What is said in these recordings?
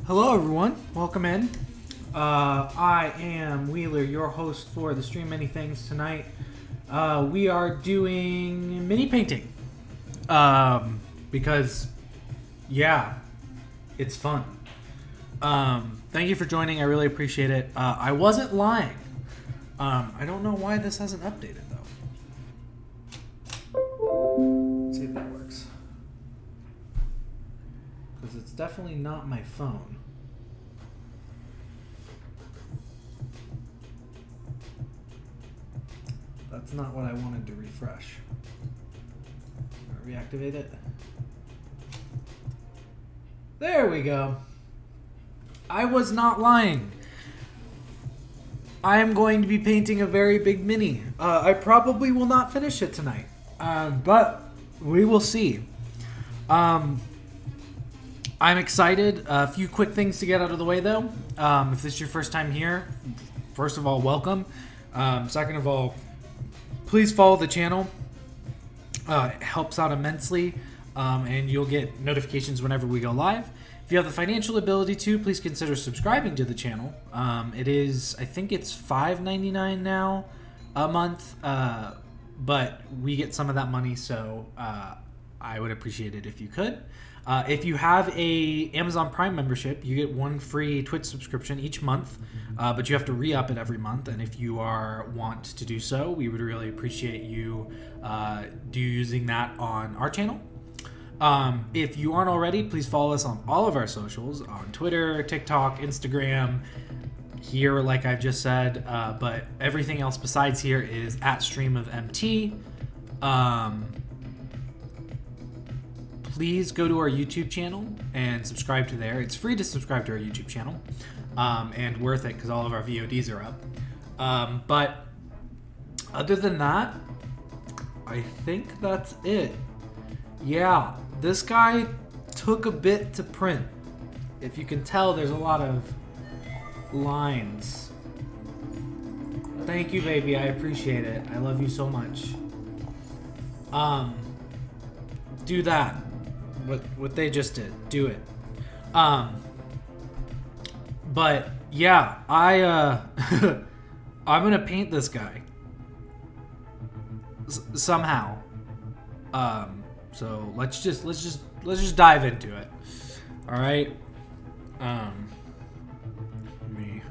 Hello everyone, welcome in. I am Wheeler, your host for the Stream Many Things tonight. We are doing mini painting. Because, yeah, it's fun. Thank you for joining, I really appreciate it. I wasn't lying. I don't know why this hasn't updated though. Let's see if that works. Because it's definitely not my phone. That's not what I wanted to refresh. Reactivate it. There we go. I was not lying. I am going to be painting a very big mini. I probably will not finish it tonight. But we will see. I'm excited. A few quick things to get out of the way, though. If this is your first time here, first of all, welcome. Second of all, please follow the channel. It helps out immensely, and you'll get notifications whenever we go live. If you have the financial ability to, please consider subscribing to the channel. It is, I think it's $5.99 now a month, but we get some of that money, so I would appreciate it if you could. If you have a Amazon Prime membership, you get one free Twitch subscription each month, but you have to re-up it every month. And if you want to do so, we would really appreciate you using that on our channel. If you aren't already, please follow us on all of our socials, on Twitter, TikTok, Instagram, here, like I just said, but everything else besides here is at StreamOfMT. Please go to our YouTube channel and subscribe to there. It's free to subscribe to our YouTube channel, and worth it because all of our VODs are up. But other than that, I think that's it. Yeah, this guy took a bit to print. If you can tell, there's a lot of lines. Thank you, baby. I appreciate it. I love you so much. Do that. What they just did. Do it. But yeah, I'm gonna paint this guy somehow. So let's just dive into it. All right. Me.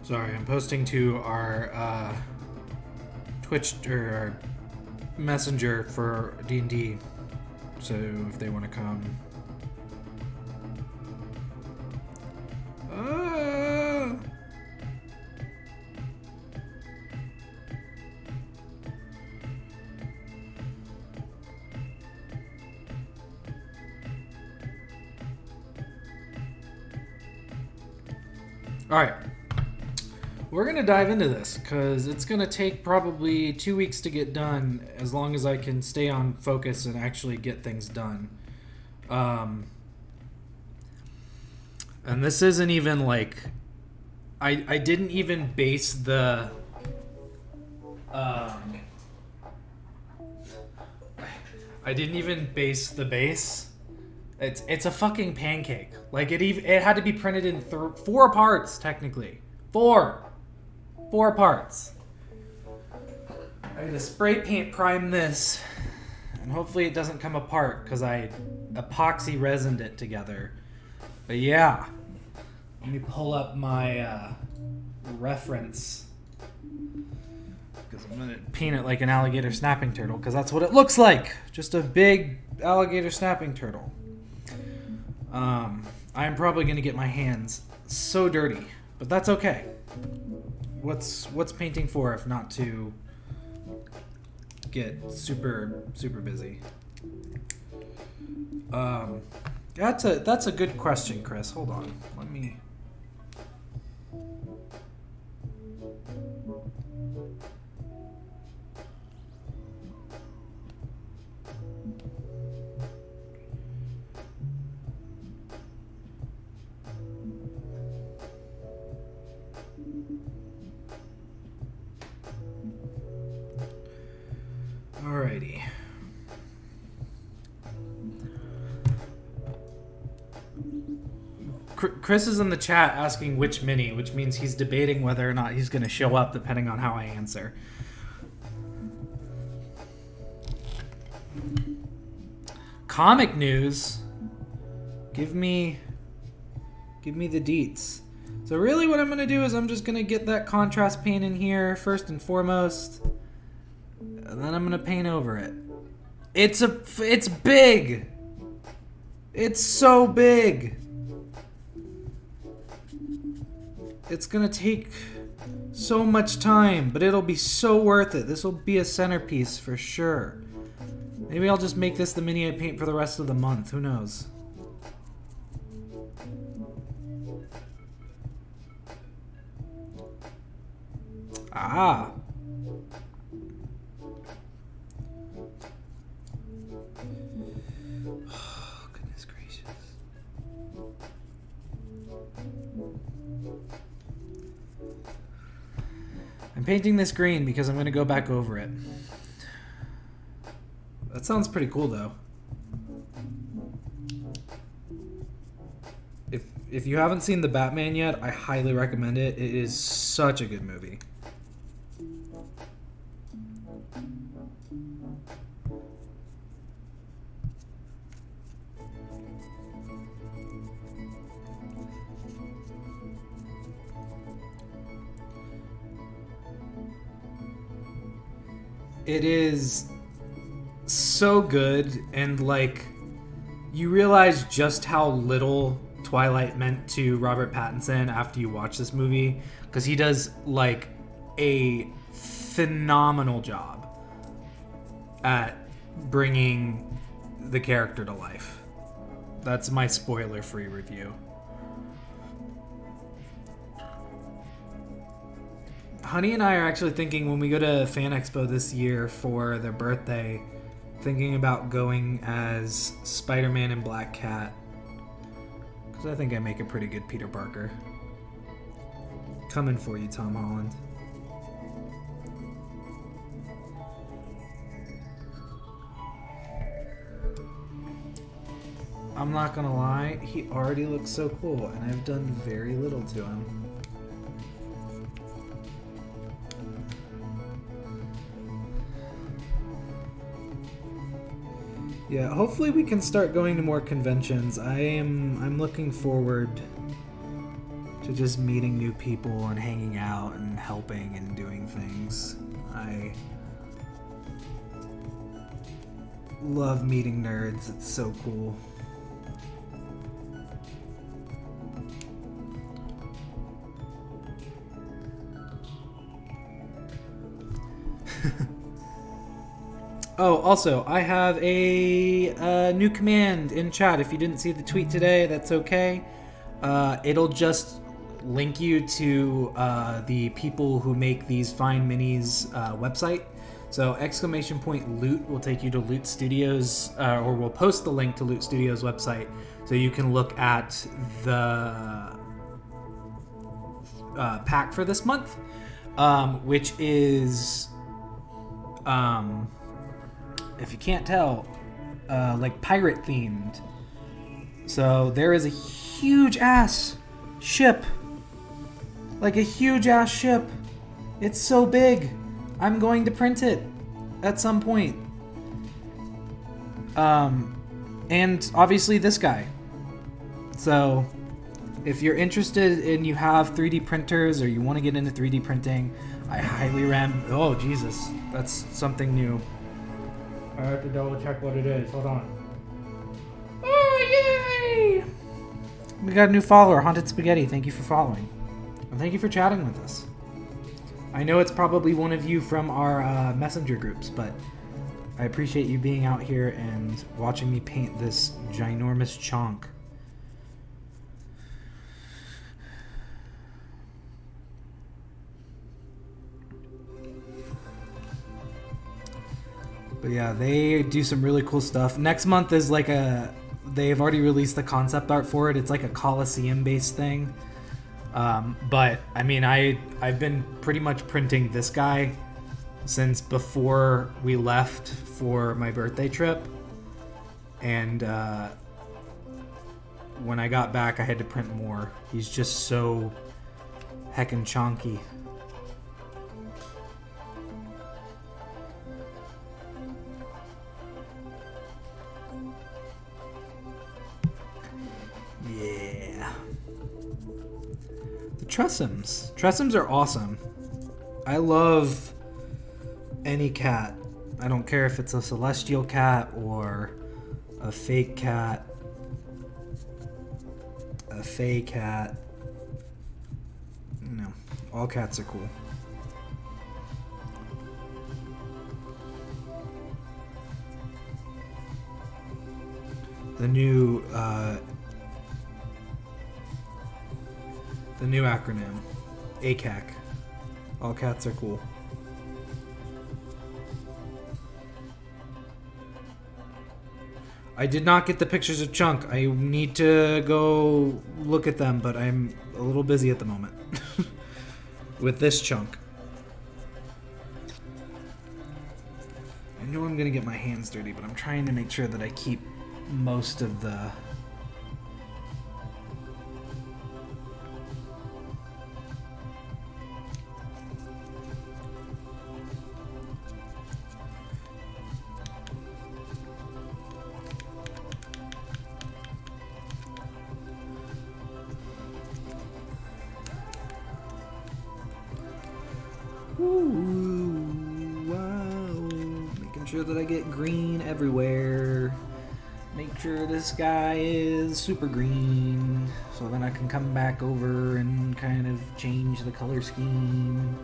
Sorry, I'm posting to our Twitch or our Messenger for D&D, so if they want to come. All right. We're going to dive into this because it's going to take probably 2 weeks to get done as long as I can stay on focus and actually get things done. And this isn't even like... I didn't even base the... I didn't even base the base. It's a fucking pancake. Like it had to be printed in 4 parts, technically. 4 parts. I had to spray paint prime this, and hopefully it doesn't come apart because I epoxy resined it together. But yeah, let me pull up my reference because I'm gonna paint it like an alligator snapping turtle because that's what it looks like. Just a big alligator snapping turtle. I'm probably gonna get my hands so dirty, but that's okay. What's painting for if not to get super busy? That's a good question, Chris. Hold on, let me. Alrighty. Chris is in the chat asking which mini, which means he's debating whether or not he's going to show up depending on how I answer. Comic news. Give me the deets. So really what I'm going to do is I'm just going to get that contrast paint in here first and foremost. And then I'm going to paint over it. It's big. It's so big. It's going to take so much time, but it'll be so worth it. This will be a centerpiece for sure. Maybe I'll just make this the mini I paint for the rest of the month. Who knows? Ah. Oh, goodness gracious. I'm painting this green because I'm going to go back over it. That sounds pretty cool, though. If you haven't seen The Batman yet, I highly recommend it. It is such a good movie. It is so good, and like you realize just how little Twilight meant to Robert Pattinson after you watch this movie, because he does like a phenomenal job at bringing the character to life. That's my spoiler-free review. Honey and I are actually thinking when we go to Fan Expo this year for their birthday, thinking about going as Spider-Man and Black Cat. Because I think I make a pretty good Peter Parker. Coming for you, Tom Holland. I'm not gonna lie, he already looks so cool, and I've done very little to him. Yeah, hopefully we can start going to more conventions. I'm looking forward to just meeting new people and hanging out and helping and doing things. I love meeting nerds. It's so cool. Oh, also, I have a new command in chat. If you didn't see the tweet today, that's okay. It'll just link you to the people who make these fine minis website. So !loot will take you to Loot Studios, or we'll post the link to Loot Studios website so you can look at the pack for this month, which is... if you can't tell, like pirate themed. So there is a huge ass ship. Like a huge ass ship. It's so big. I'm going to print it at some point. And obviously this guy. So if you're interested and you have 3D printers or you want to get into 3D printing, I highly recommend. Oh Jesus, that's something new. I have to double check what it is. Hold on. Oh, yay! We got a new follower, Haunted Spaghetti. Thank you for following. And thank you for chatting with us. I know it's probably one of you from our messenger groups, but I appreciate you being out here and watching me paint this ginormous chunk. But yeah, they do some really cool stuff. Next month is like they've already released the concept art for it. It's like a Coliseum-based thing. But I mean, I've been pretty much printing this guy since before we left for my birthday trip. And when I got back, I had to print more. He's just so heckin' chonky. Yeah. The Tressums. Tressums are awesome. I love any cat. I don't care if it's a celestial cat or a fake cat, a fey cat. You know, all cats are cool. The new acronym, ACAC. All cats are cool. I did not get the pictures of Chunk. I need to go look at them, but I'm a little busy at the moment with this Chunk. I know I'm gonna get my hands dirty, but I'm trying to make sure that I keep most of the sure that I get green everywhere. Make sure this guy is super green, so then I can come back over and kind of change the color scheme.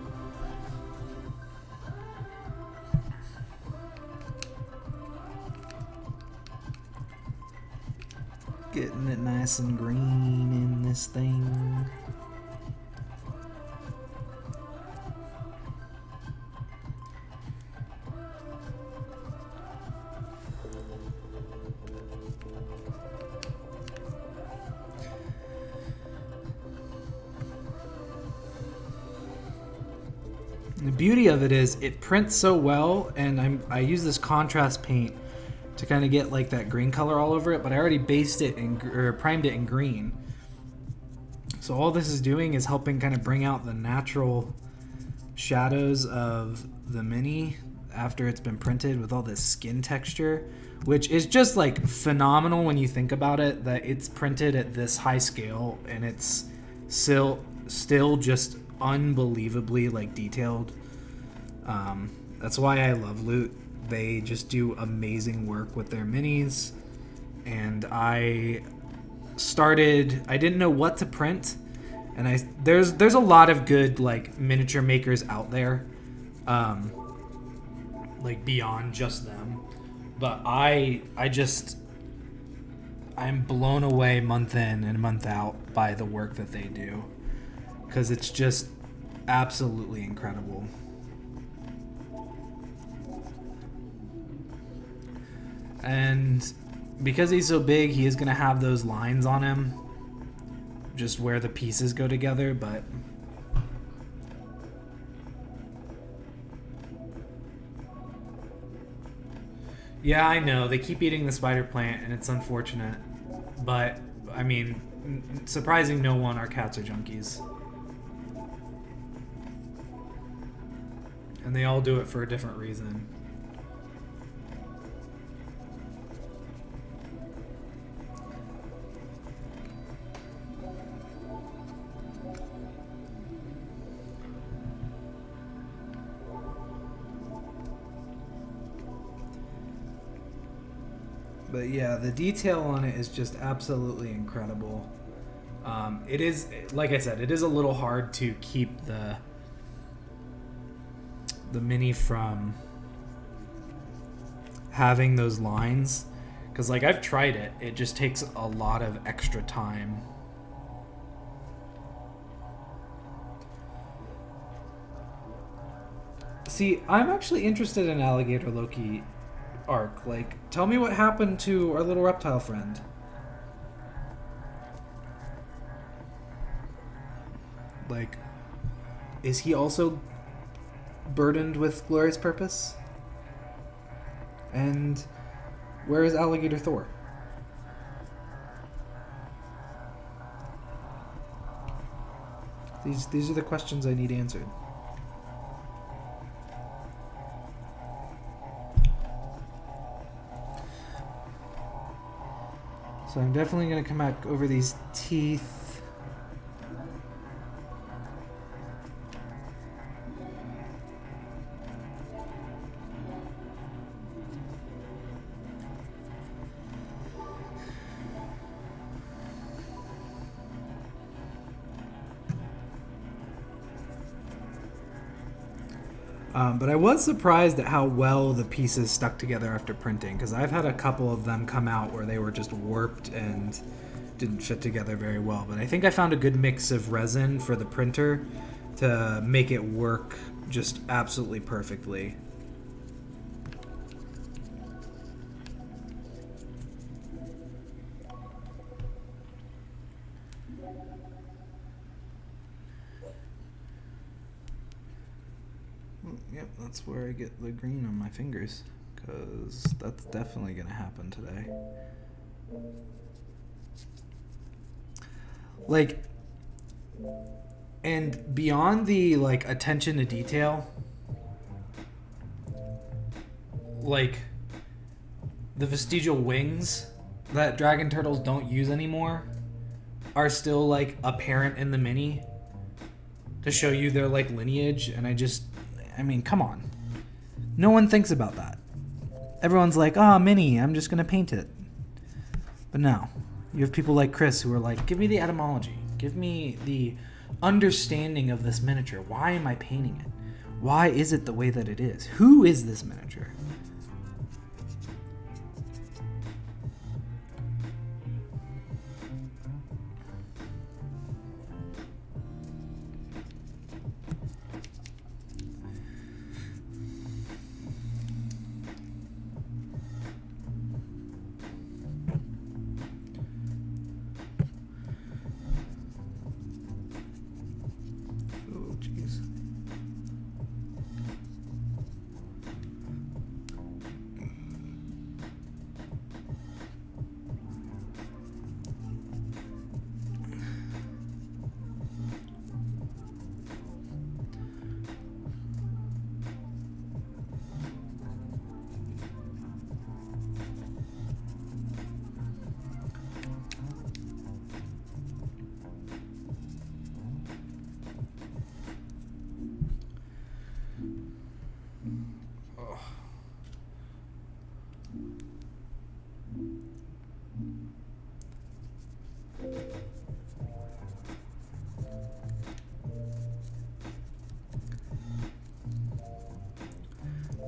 Getting it nice and green in this thing. The beauty of it is it prints so well, and I use this contrast paint to kind of get like that green color all over it, but I already based it or primed it in green. So all this is doing is helping kind of bring out the natural shadows of the mini after it's been printed with all this skin texture, which is just like phenomenal when you think about it, that it's printed at this high scale and it's still just unbelievably like detailed. That's why I love Loot. They just do amazing work with their minis, and I didn't know what to print, and there's a lot of good like miniature makers out there, like beyond just them, but I'm blown away month in and month out by the work that they do, because it's just absolutely incredible. And because he's so big, he is going to have those lines on him, just where the pieces go together, but yeah, I know, they keep eating the spider plant, and it's unfortunate, but I mean, surprising no one, our cats are junkies. And they all do it for a different reason. But yeah, the detail on it is just absolutely incredible. It is, like I said, it is a little hard to keep the Mini from having those lines, because like I've tried it. It just takes a lot of extra time. See, I'm actually interested in Alligator Loki arc. Like, tell me what happened to our little reptile friend. Like, is he also burdened with glorious purpose? And where is Alligator Thor? These are the questions I need answered. So I'm definitely going to come back over these teeth. But I was surprised at how well the pieces stuck together after printing, because I've had a couple of them come out where they were just warped and didn't fit together very well. But I think I found a good mix of resin for the printer to make it work just absolutely perfectly. Yep, that's where I get the green on my fingers, because that's definitely going to happen today. Like, and beyond the, like, attention to detail, like, the vestigial wings that dragon turtles don't use anymore are still, like, apparent in the Mini to show you their, like, lineage, and I mean, come on. No one thinks about that. Everyone's like, Mini, I'm just going to paint it. But no. You have people like Chris who are like, give me the etymology. Give me the understanding of this miniature. Why am I painting it? Why is it the way that it is? Who is this miniature?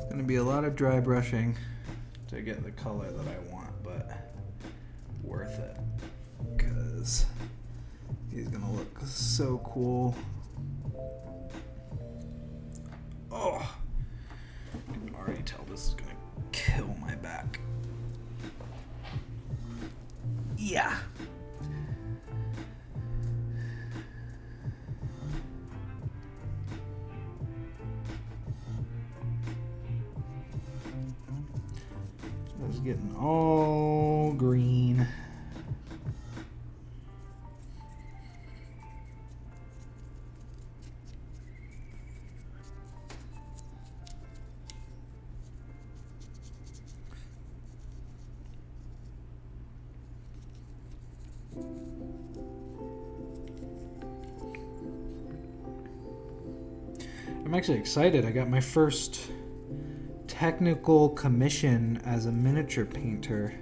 Going to be a lot of dry brushing to get the color that I want, but worth it, because he's going to look so cool. Oh, I can already tell this is going to kill my back. Yeah. It's getting all green. I'm actually excited. I got my first technical commission as a miniature painter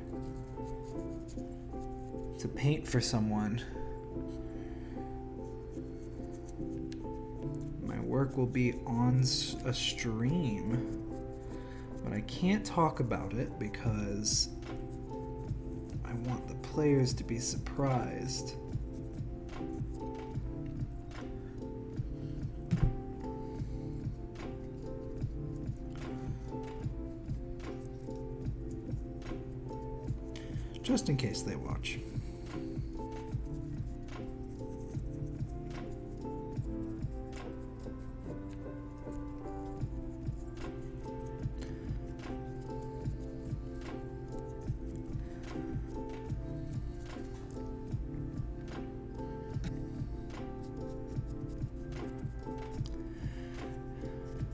to paint for someone. artwork will be on a stream, but I can't talk about it because I want the players to be surprised. Just in case they watch.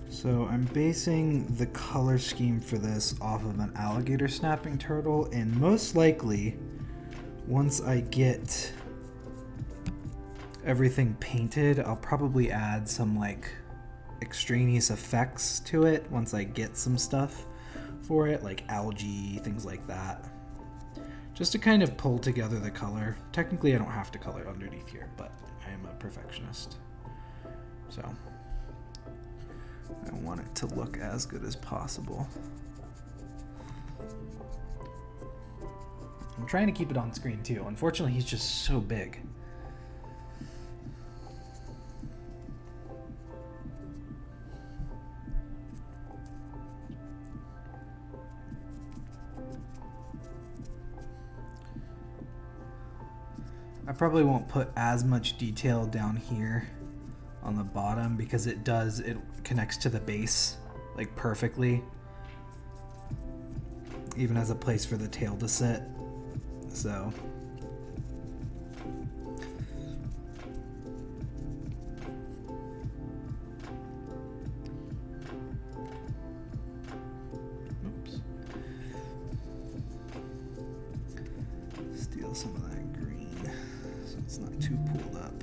So I'm basing the color scheme for this off of an alligator snapping turtle, and most likely once I get everything painted, I'll probably add some like extraneous effects to it once I get some stuff for it, like algae, things like that, just to kind of pull together the color. Technically I don't have to color underneath here, but I am a perfectionist, so I want it to look as good as possible. I'm trying to keep it on screen too. Unfortunately, he's just so big. I probably won't put as much detail down here on the bottom because it connects to the base like perfectly, even as a place for the tail to sit. So oops. Steal some of that green so it's not too pulled up.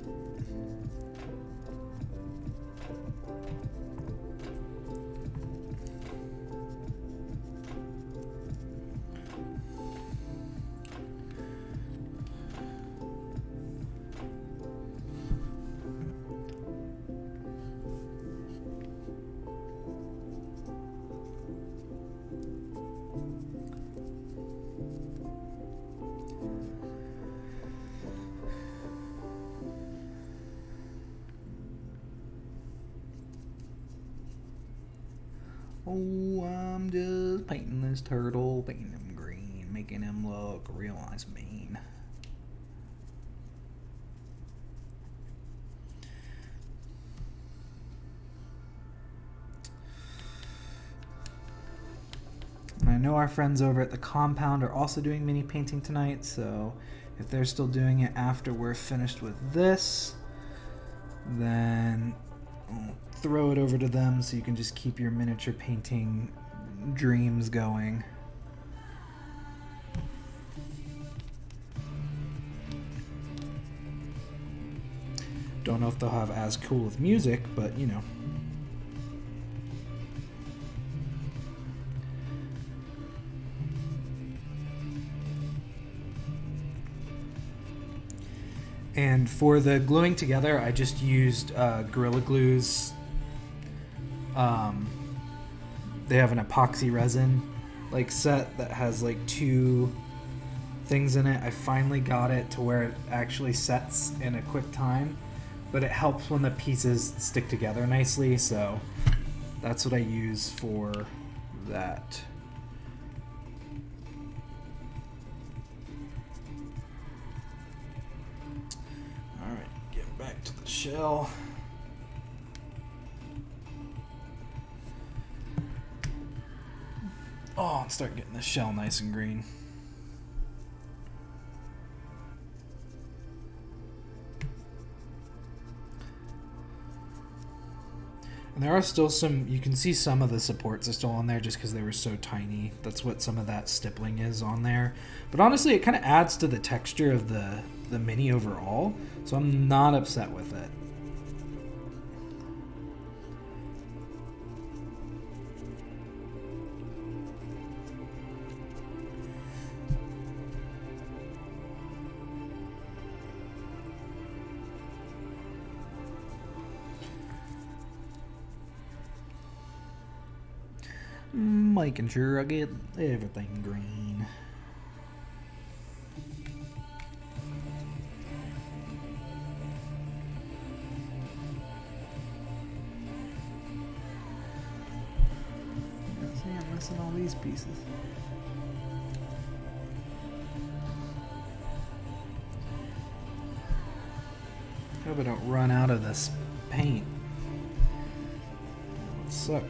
Oh, I'm just painting this turtle, painting him green, making him look real nice and mean. I know our friends over at the compound are also doing mini painting tonight, so if they're still doing it after we're finished with this, then I'll throw it over to them so you can just keep your miniature painting dreams going. Don't know if they'll have as cool with music, but you know. And for the gluing together, I just used Gorilla Glue's. They have an epoxy resin like set that has like 2 things in it. I finally got it to where it actually sets in a quick time, but it helps when the pieces stick together nicely, so that's what I use for that. Alright, get back to the shell. Oh, and start getting the shell nice and green. And there are still some, you can see some of the supports are still on there just because they were so tiny. That's what some of that stippling is on there. But honestly, it kind of adds to the texture of the mini overall, so I'm not upset with it. Making sure I get everything green. See, I'm missing all these pieces. Hope I don't run out of this paint. It would suck.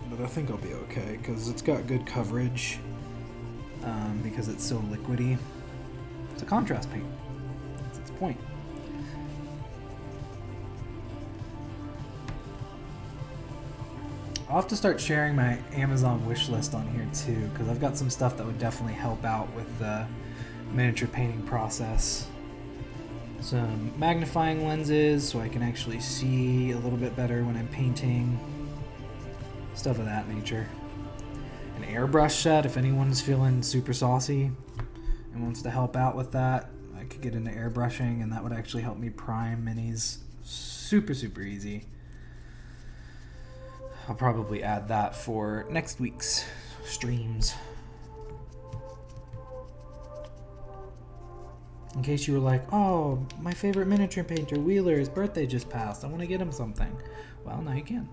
But I think I'll be okay because it's got good coverage because it's so liquidy. It's a contrast paint. That's its point. I'll have to start sharing my Amazon wish list on here too because I've got some stuff that would definitely help out with the miniature painting process. Some magnifying lenses so I can actually see a little bit better when I'm painting. Stuff of that nature. An airbrush set if anyone's feeling super saucy and wants to help out with that. I could get into airbrushing and that would actually help me prime minis super easy. I'll probably add that for next week's streams. In case you were like, oh, my favorite miniature painter, Wheeler's birthday just passed. I want to get him something. Well, now you can.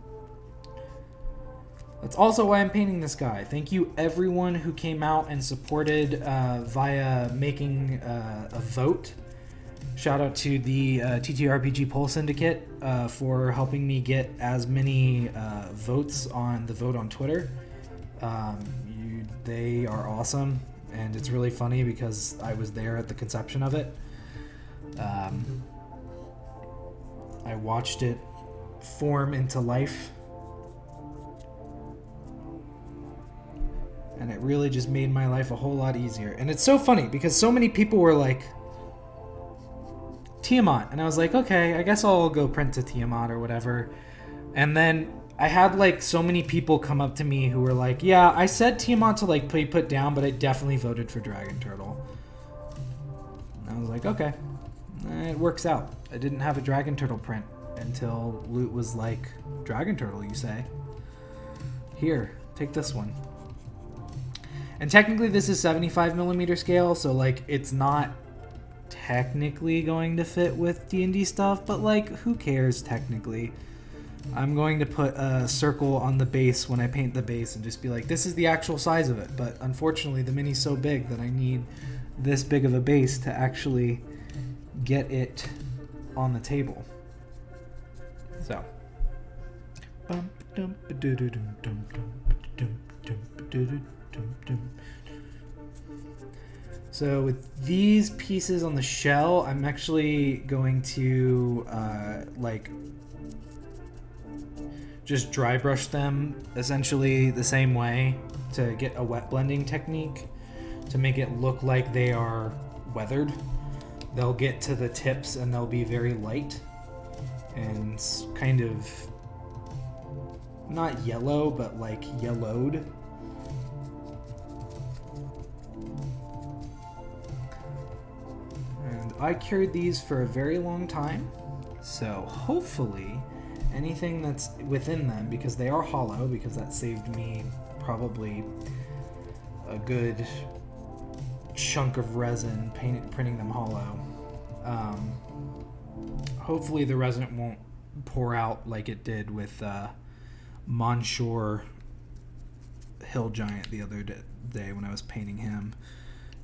That's also why I'm painting this guy. Thank you everyone who came out and supported via making a vote. Shout out to the TTRPG Poll Syndicate for helping me get as many votes on the vote on Twitter. They are awesome. And it's really funny because I was there at the conception of it. I watched it form into life. And it really just made my life a whole lot easier. And it's so funny because so many people were like, Tiamat. And I was like, okay, I guess I'll go print to Tiamat or whatever. And then I had like so many people come up to me who were like, yeah, I said Tiamat to like be put down, but I definitely voted for Dragon Turtle. And I was like, okay, it works out. I didn't have a Dragon Turtle print until Loot was like, Dragon Turtle, you say? Here, take this one. And technically this is 75mm scale, so like it's not technically going to fit with D&D stuff, but like who cares technically? I'm going to put a circle on the base when I paint the base and just be like, this is the actual size of it. But unfortunately, the mini's so big that I need this big of a base to actually get it on the table. So. So with these pieces on the shell, I'm actually going to just dry brush them essentially the same way to get a wet blending technique to make it look like they are weathered. They'll get to the tips and they'll be very light and kind of not yellow, but like yellowed. And I cured these for a very long time, so hopefully anything that's within them, because they are hollow, because that saved me probably a good chunk of resin printing them hollow. Hopefully the resin won't pour out like it did with Monsieur Hill Giant the other day when I was painting him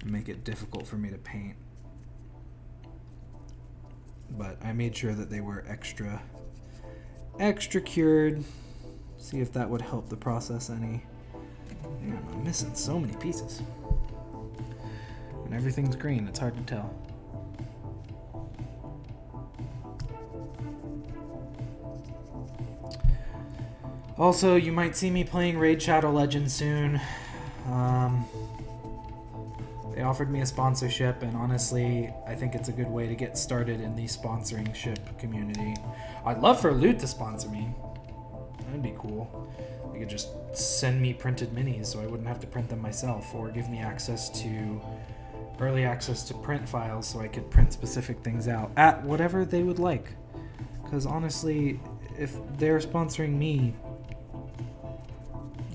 and make it difficult for me to paint. But I made sure that they were extra cured. See if that would help the process any. Man, I'm missing so many pieces. And everything's green, it's hard to tell. Also, you might see me playing Raid Shadow Legends soon. They offered me a sponsorship, and honestly, I think it's a good way to get started in the sponsoring ship community. I'd love for Loot to sponsor me. That'd be cool. They could just send me printed minis so I wouldn't have to print them myself, or give me early access to print files so I could print specific things out at whatever they would like. Because honestly, if they're sponsoring me,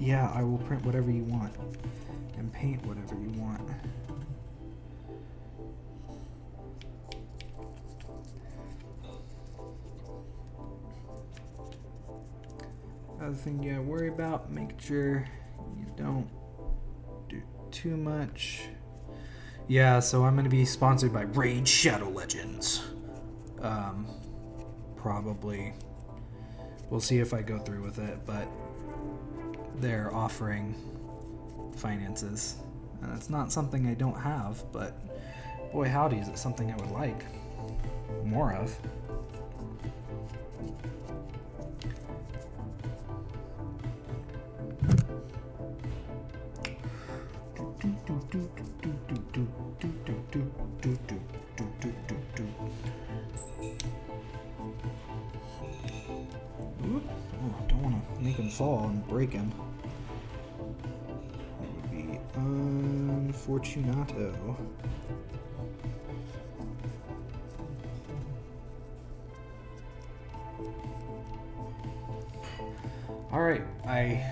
Yeah, I will print whatever you want and paint whatever you want. Other thing you gotta worry about, make sure you don't do too much. Yeah, so I'm gonna be sponsored by Raid Shadow Legends. Probably. We'll see if I go through with it, but they're offering finances. And it's not something I don't have, but boy howdy, is it something I would like more of. Oh, don't want to make him fall and break him. That would be unfortunato. All right, I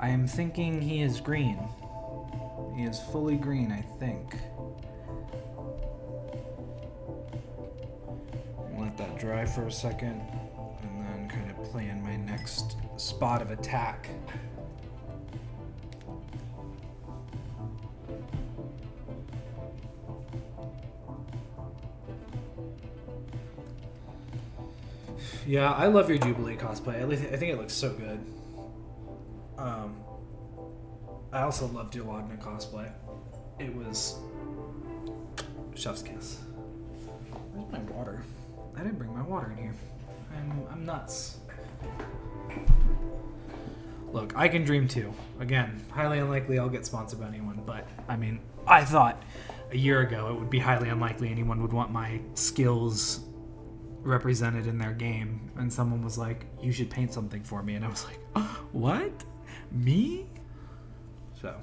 am thinking he is green. He is fully green, I think. Let that dry for a second, and then kind of plan my next spot of attack. Yeah, I love your Jubilee cosplay. I think it looks so good. I also loved your Laudna cosplay. It was chef's kiss. Where's my water? I didn't bring my water in here. I'm nuts. Look, I can dream too. Again, highly unlikely I'll get sponsored by anyone, but I mean, I thought a year ago it would be highly unlikely anyone would want my skills represented in their game, and someone was like, you should paint something for me, and I was like, what? Me? So,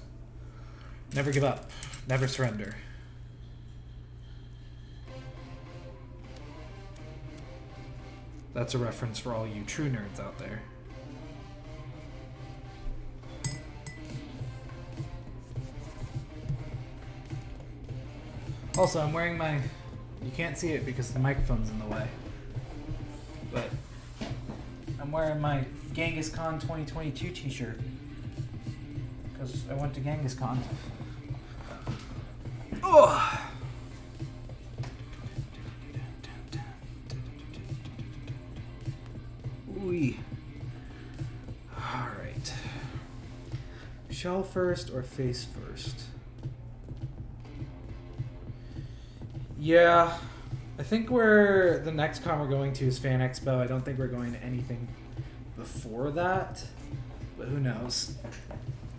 never give up, never surrender. That's a reference for all you true nerds out there. Also, I'm wearing my... You can't see it because the microphone's in the way. But I'm wearing my Genghis Khan 2022 t-shirt. Because I went to Genghis Khan. Oh! Ooh. Alright. Shell first or face first? Yeah, I think the next con we're going to is Fan Expo. I don't think we're going to anything before that, but who knows?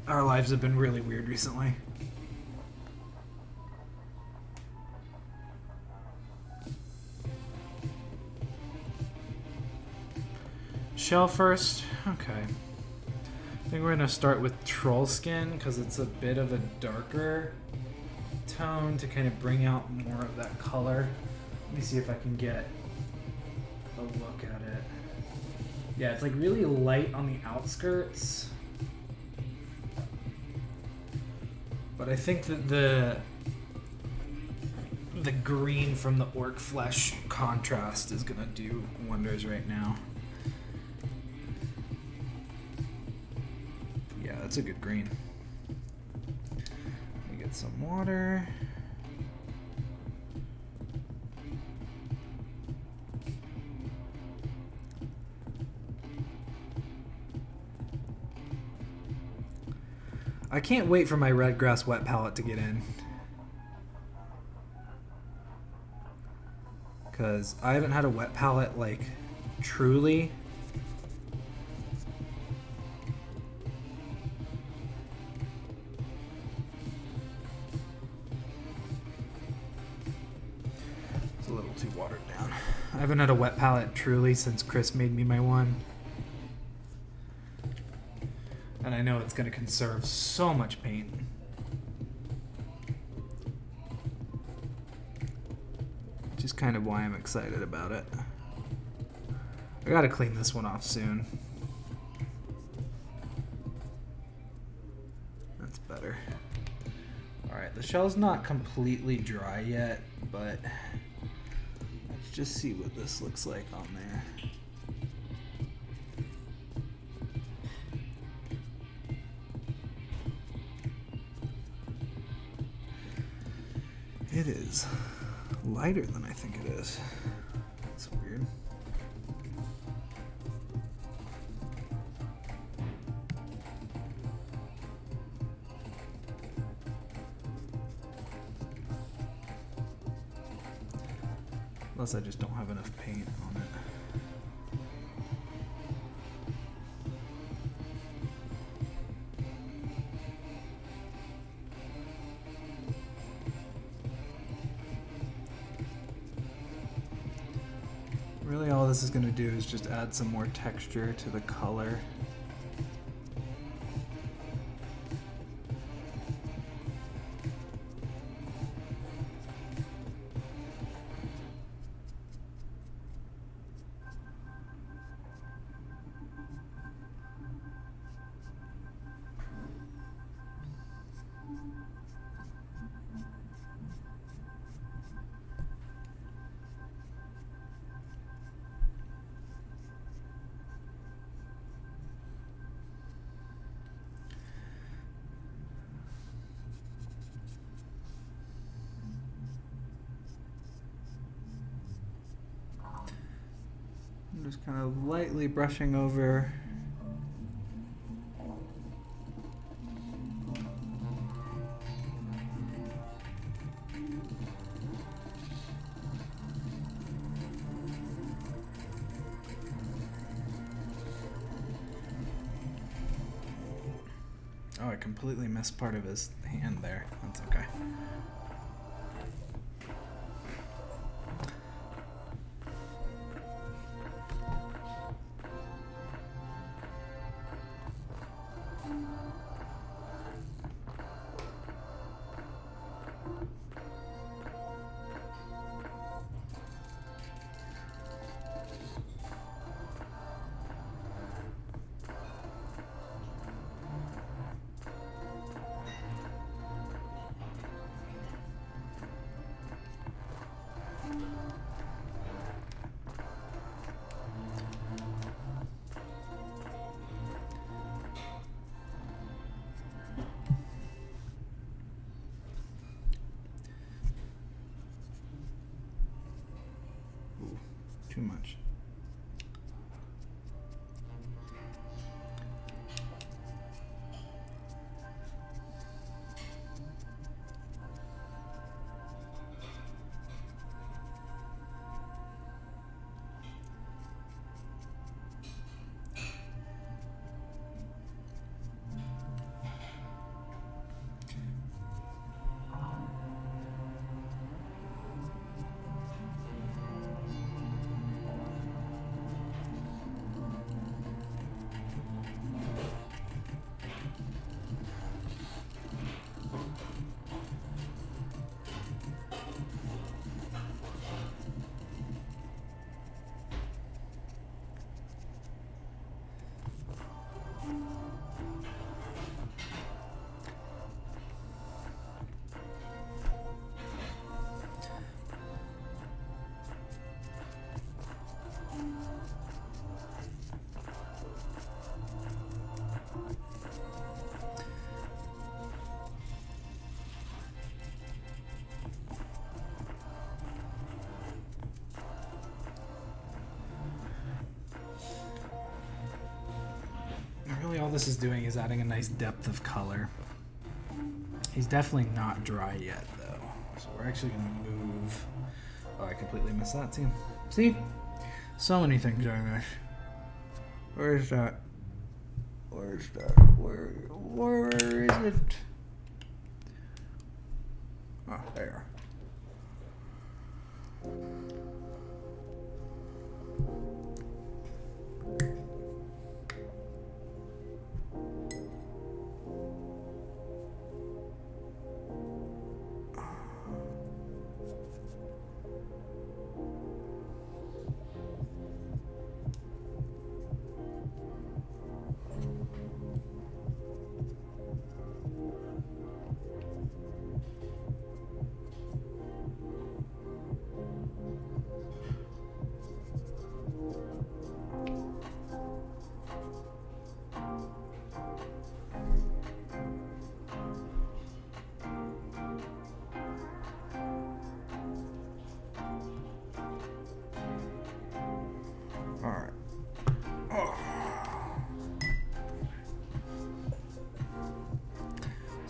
Our lives have been really weird recently. Shell first? Okay. I think we're going to start with Troll Skin because it's a bit of a darker tone to kind of bring out more of that color. Let me see if I can get a look at it. Yeah, it's like really light on the outskirts. But I think that the green from the orc flesh contrast is gonna do wonders right now. Yeah, that's a good green. Let me get some water. I can't wait for my red grass wet palette to get in. Because I haven't had a wet palette, like, truly. It's a little too watered down. I haven't had a wet palette truly since Chris made me my one. And I know it's going to conserve so much paint. Which is kind of why I'm excited about it. I gotta clean this one off soon. The shell's not completely dry yet, but let's just see what this looks like on there. It is lighter than I think it is. That's weird. Unless I just don't have enough paint on it. Really all this is going to do is just add some more texture to the color. I'm just kind of lightly brushing over. Oh, I completely missed part of his hand there. That's okay. Too much. Really all this is doing is adding a nice depth of color. He's definitely not dry yet though. So we're actually going to move... Oh, I completely missed that too. See? So many things are nice. Where is that? Where is that? Where is it? Oh, there.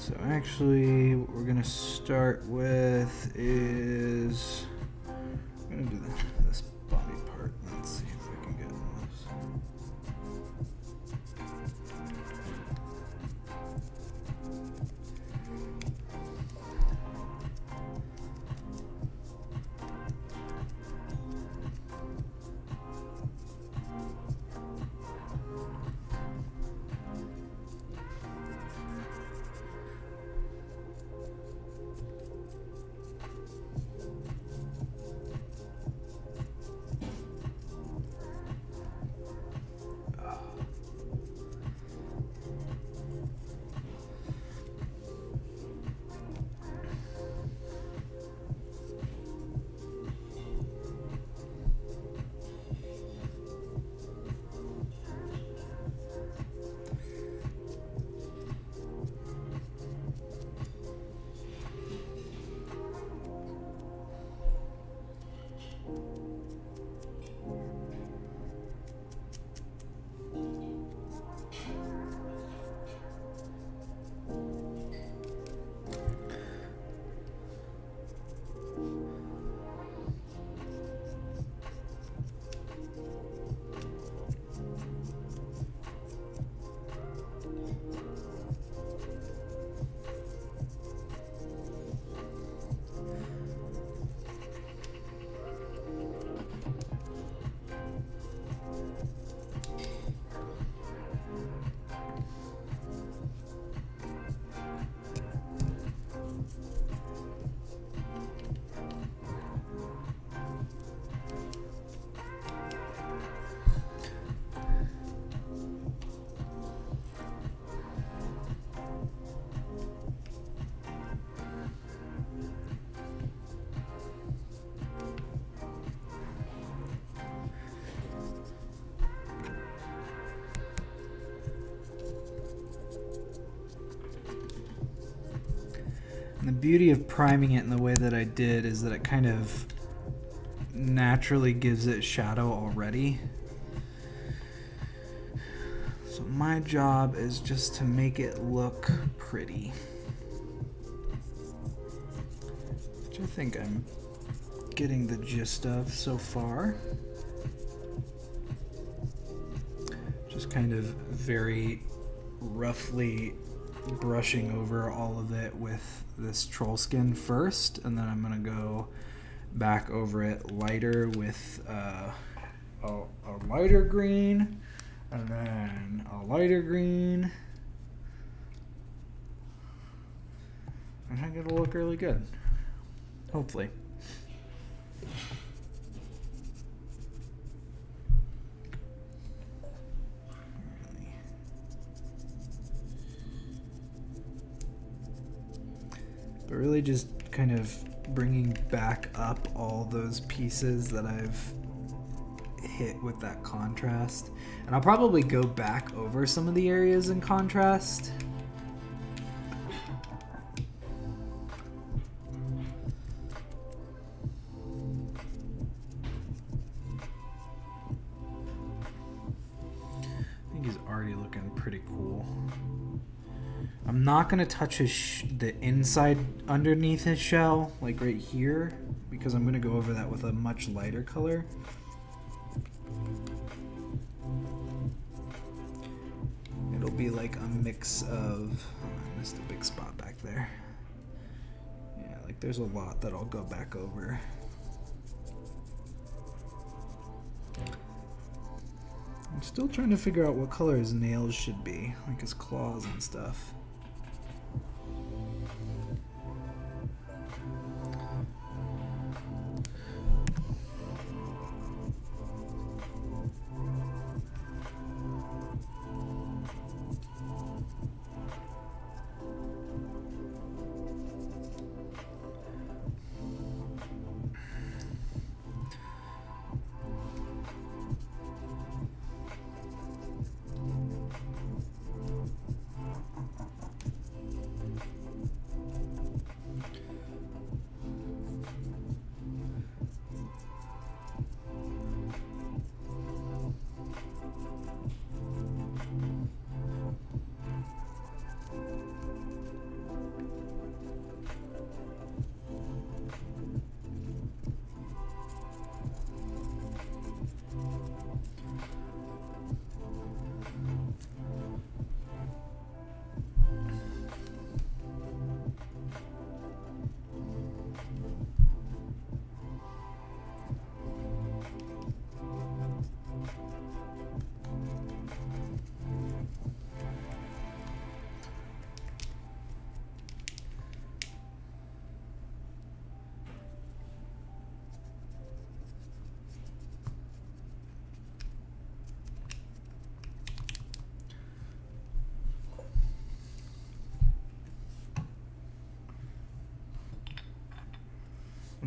So actually, what we're gonna start with is I'm gonna do this body part. Let's see if I can get this. And the beauty of priming it in the way that I did is that it kind of naturally gives it shadow already. So my job is just to make it look pretty, which I think I'm getting the gist of so far. Just kind of very roughly brushing over all of it with this troll skin first, and then I'm gonna go back over it lighter with a lighter green, and then a lighter green. I think it'll look really good, hopefully. But really just kind of bringing back up all those pieces that I've hit with that contrast. And I'll probably go back over some of the areas in contrast. I think he's already looking pretty cool. I'm not going to touch the inside underneath his shell, like right here, because I'm going to go over that with a much lighter color. It'll be like a mix of... Oh, I missed a big spot back there. Yeah, like there's a lot that I'll go back over. I'm still trying to figure out what color his nails should be, like his claws and stuff.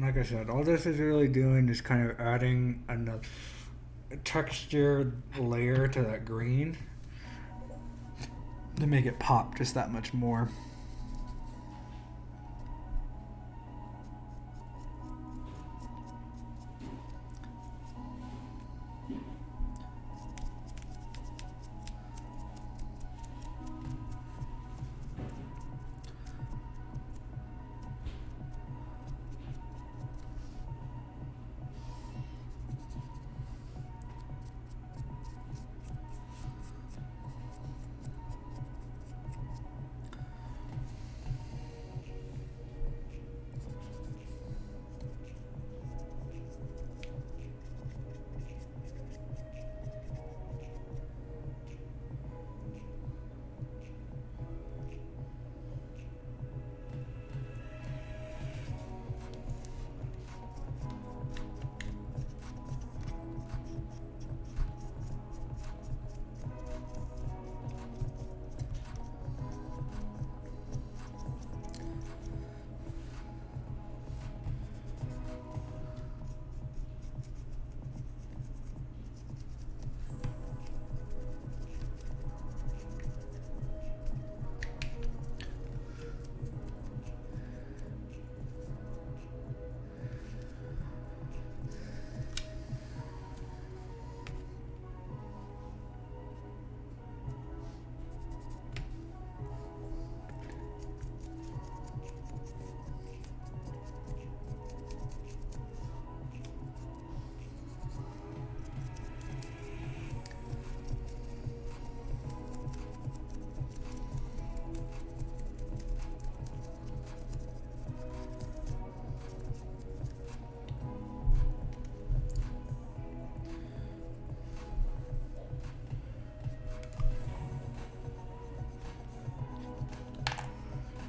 like I said, all this is really doing is kind of adding a textured layer to that green to make it pop just that much more.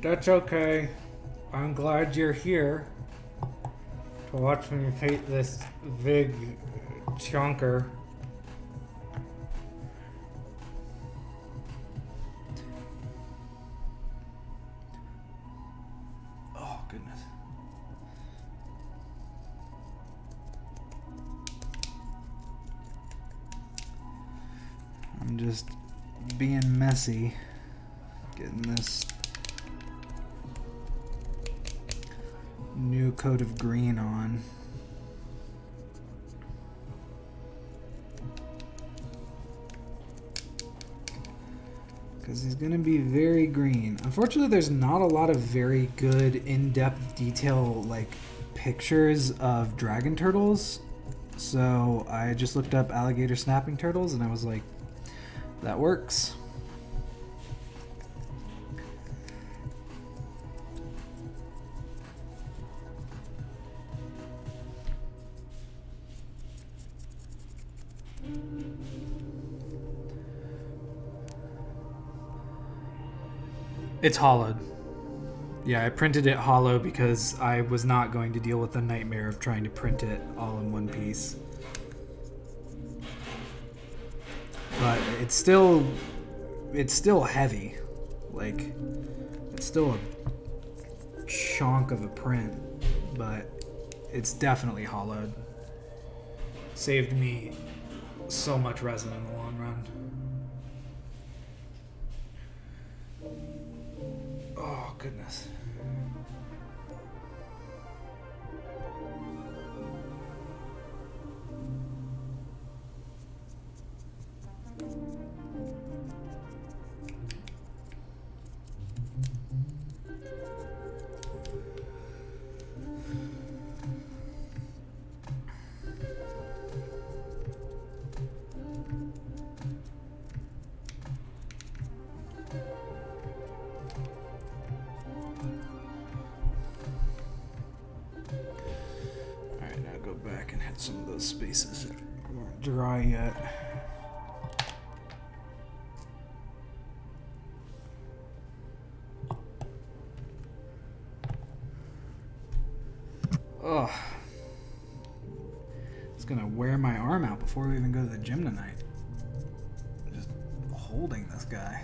That's okay. I'm glad you're here to watch me paint this big chunker. Oh, goodness. I'm just being messy, getting this new coat of green on. Because he's going to be very green. Unfortunately, there's not a lot of very good in-depth detail like pictures of dragon turtles. So I just looked up alligator snapping turtles and I was like, that works. It's hollowed. Yeah, I printed it hollow because I was not going to deal with the nightmare of trying to print it all in one piece. But it's still heavy. Like, it's still a chunk of a print, but it's definitely hollowed. Saved me so much resin in the long run. Oh, goodness. Back and hit some of those spaces that weren't dry yet. Ugh. It's gonna wear my arm out before we even go to the gym tonight. Just holding this guy.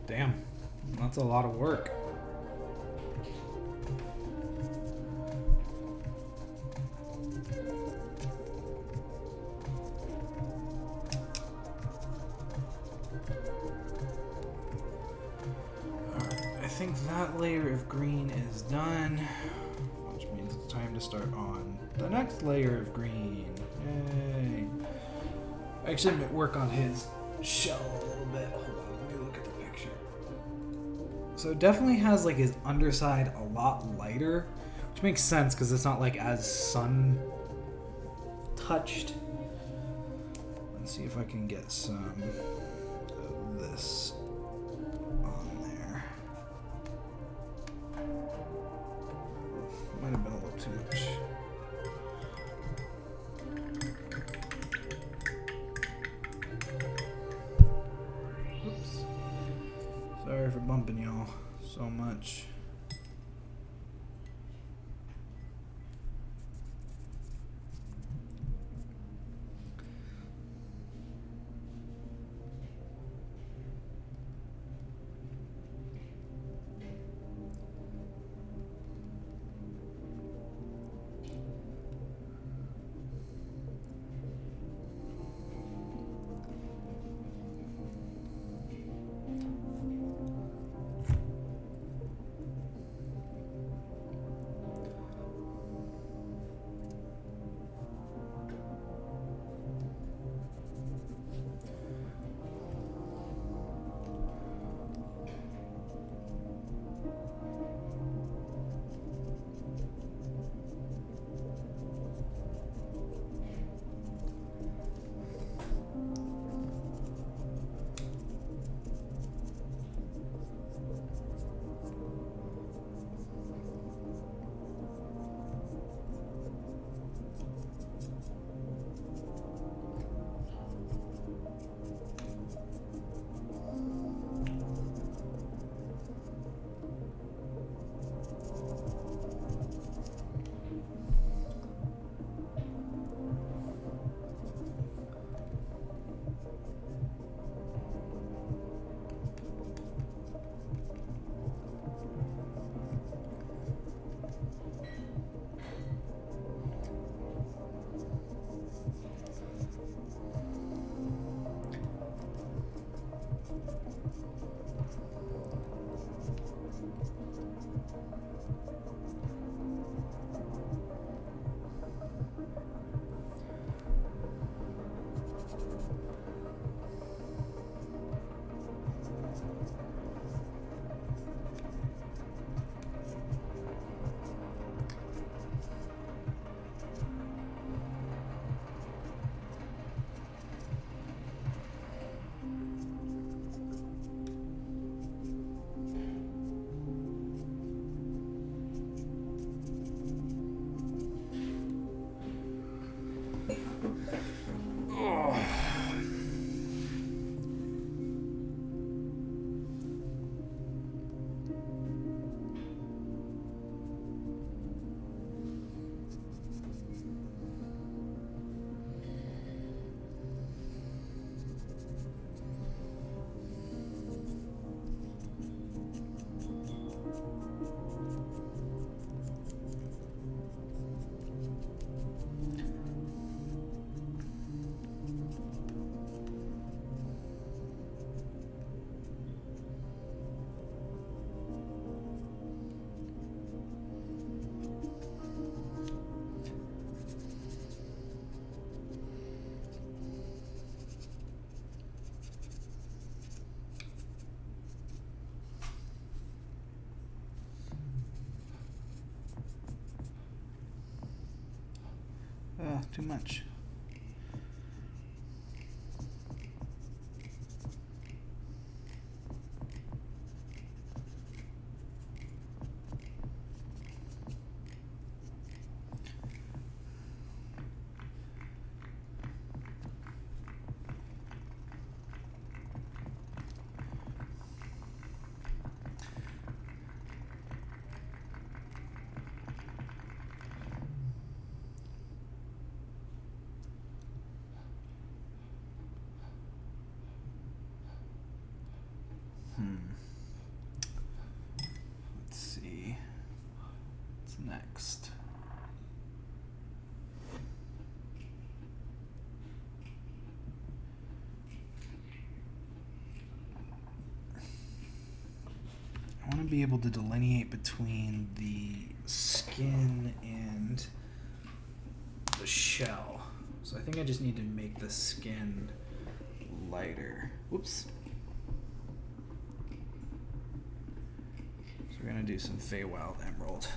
Damn, that's a lot of work. I think that layer of green is done, which means it's time to start on the next layer of green. Yay. Actually, I'm going to work on his shell a little bit. Hold on, let me look at the picture. So it definitely has like his underside a lot lighter, which makes sense because it's not like as sun touched. Let's see if I can get some of this on there. Might have been a little too much. Oops. Sorry for bumping y'all so much. Too much. to be able to delineate between the skin and the shell. So I think I just need to make the skin lighter. Whoops. So we're going to do some Feywild Emerald.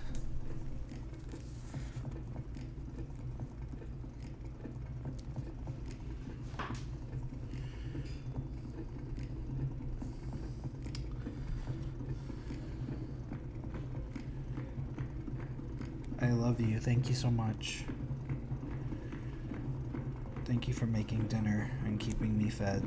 I love you. Thank you so much. Thank you for making dinner and keeping me fed.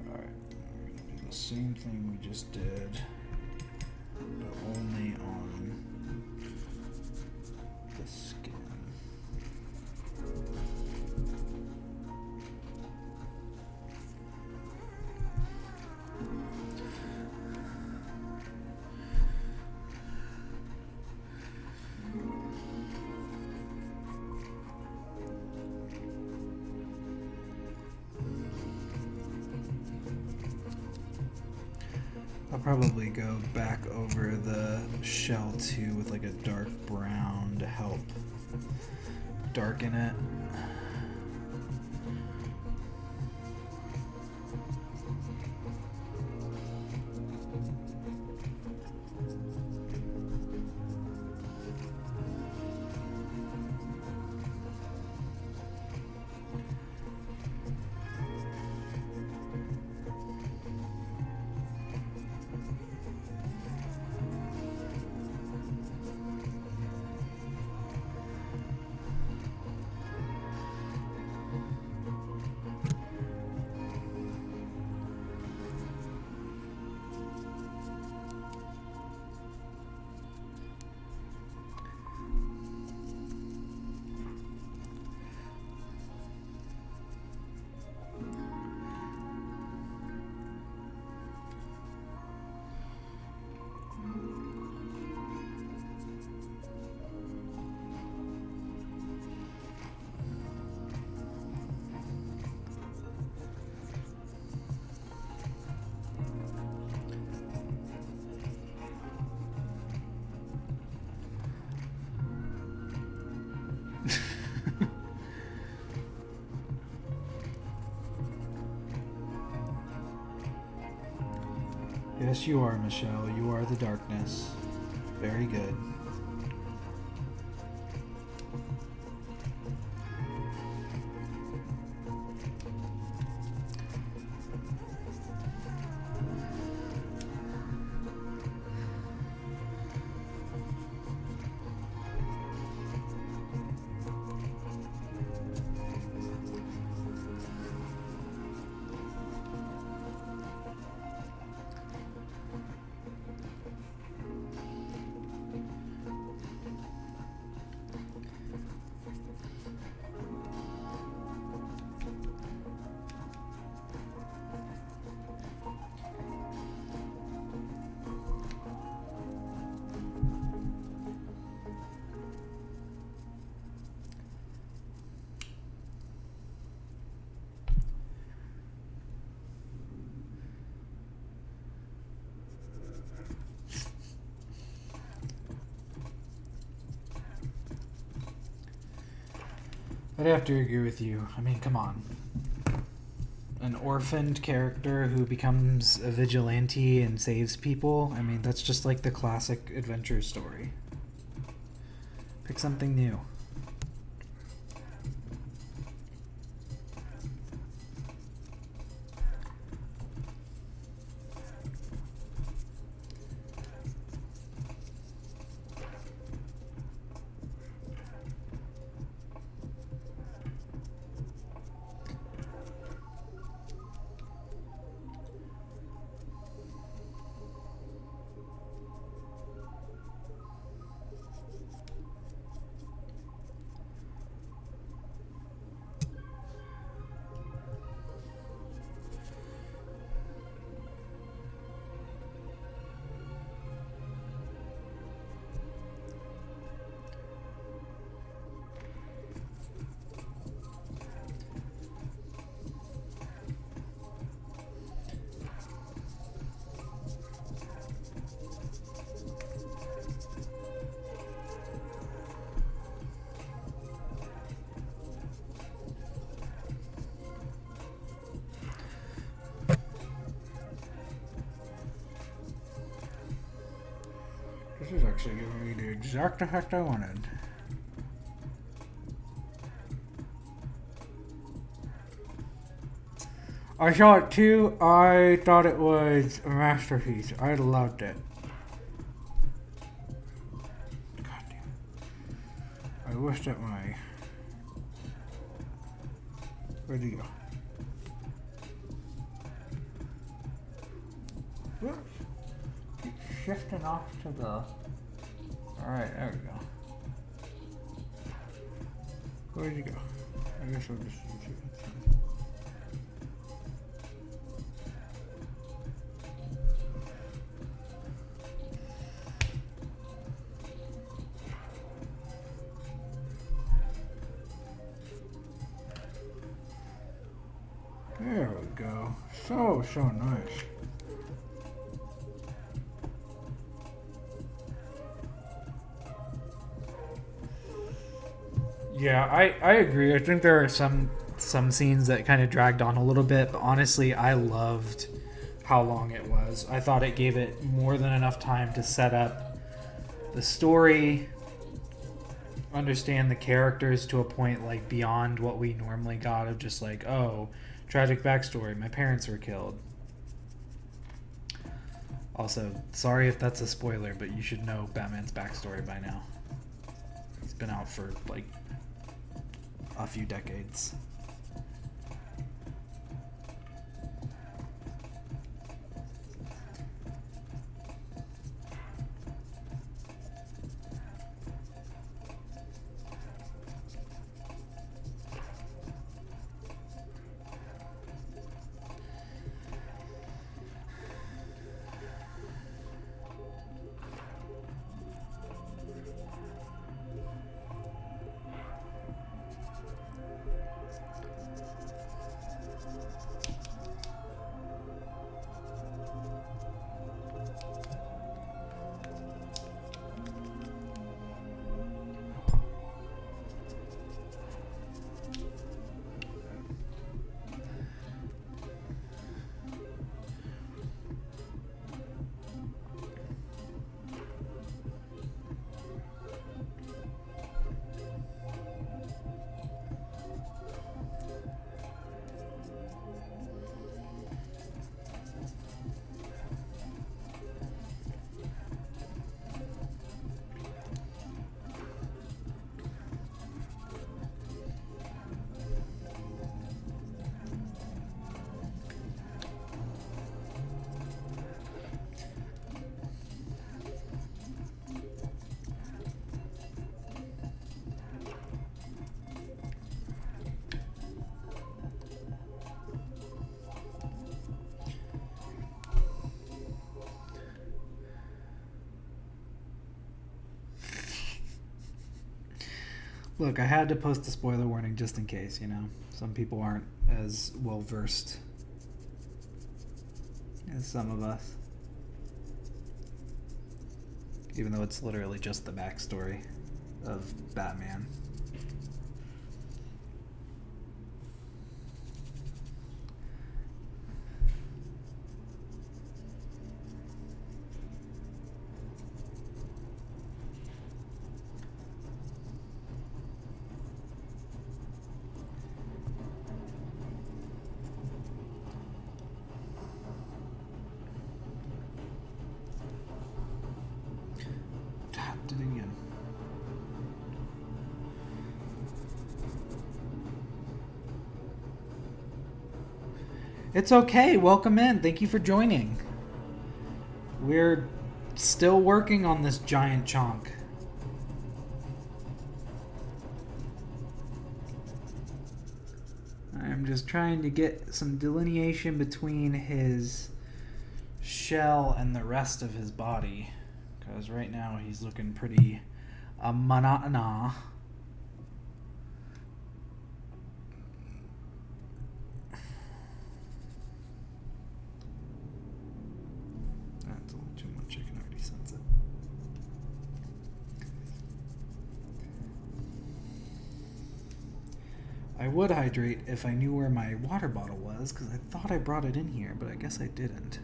Alright, we're going to do the same thing we just did, but only on the skin. I'll probably go back over the shell too with like a dark brown to help darken it. Yes, you are, Michelle. You are the darkness. Very good. I'd have to agree with you. I mean, come on. An orphaned character who becomes a vigilante and saves people. I mean, that's just like the classic adventure story. Pick something new. This is actually giving me the exact effect I wanted. I saw it too. I thought it was a masterpiece. I loved it. God damn. I wish that my... Where'd he go? Whoops. Keep shifting off to the... Alright, there we go. Where'd he go? I guess I'll just use it. There we go. So nice. Yeah, I agree. I think there are some scenes that kind of dragged on a little bit, but honestly, I loved how long it was. I thought it gave it more than enough time to set up the story, understand the characters to a point like beyond what we normally got of just like, oh, tragic backstory, my parents were killed. Also, sorry if that's a spoiler, but you should know Batman's backstory by now. He's been out for like a few decades. Look, I had to post a spoiler warning just in case, you know. Some people aren't as well versed as some of us. Even though it's literally just the backstory of Batman. Did it again. It's okay. Welcome in. Thank you for joining. We're still working on this giant chonk. I'm just trying to get some delineation between his shell and the rest of his body. Because right now he's looking pretty manana. That's a little too much. I can already sense it. I would hydrate if I knew where my water bottle was, because I thought I brought it in here, but I guess I didn't.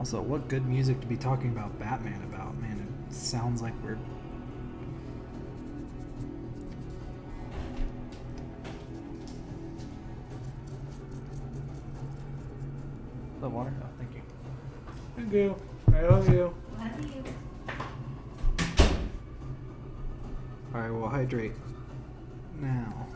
Also, what good music to be talking about Batman about, man. It sounds like we're... The water? Oh, thank you. Thank you. I love you. Love you. Alright, we'll hydrate now.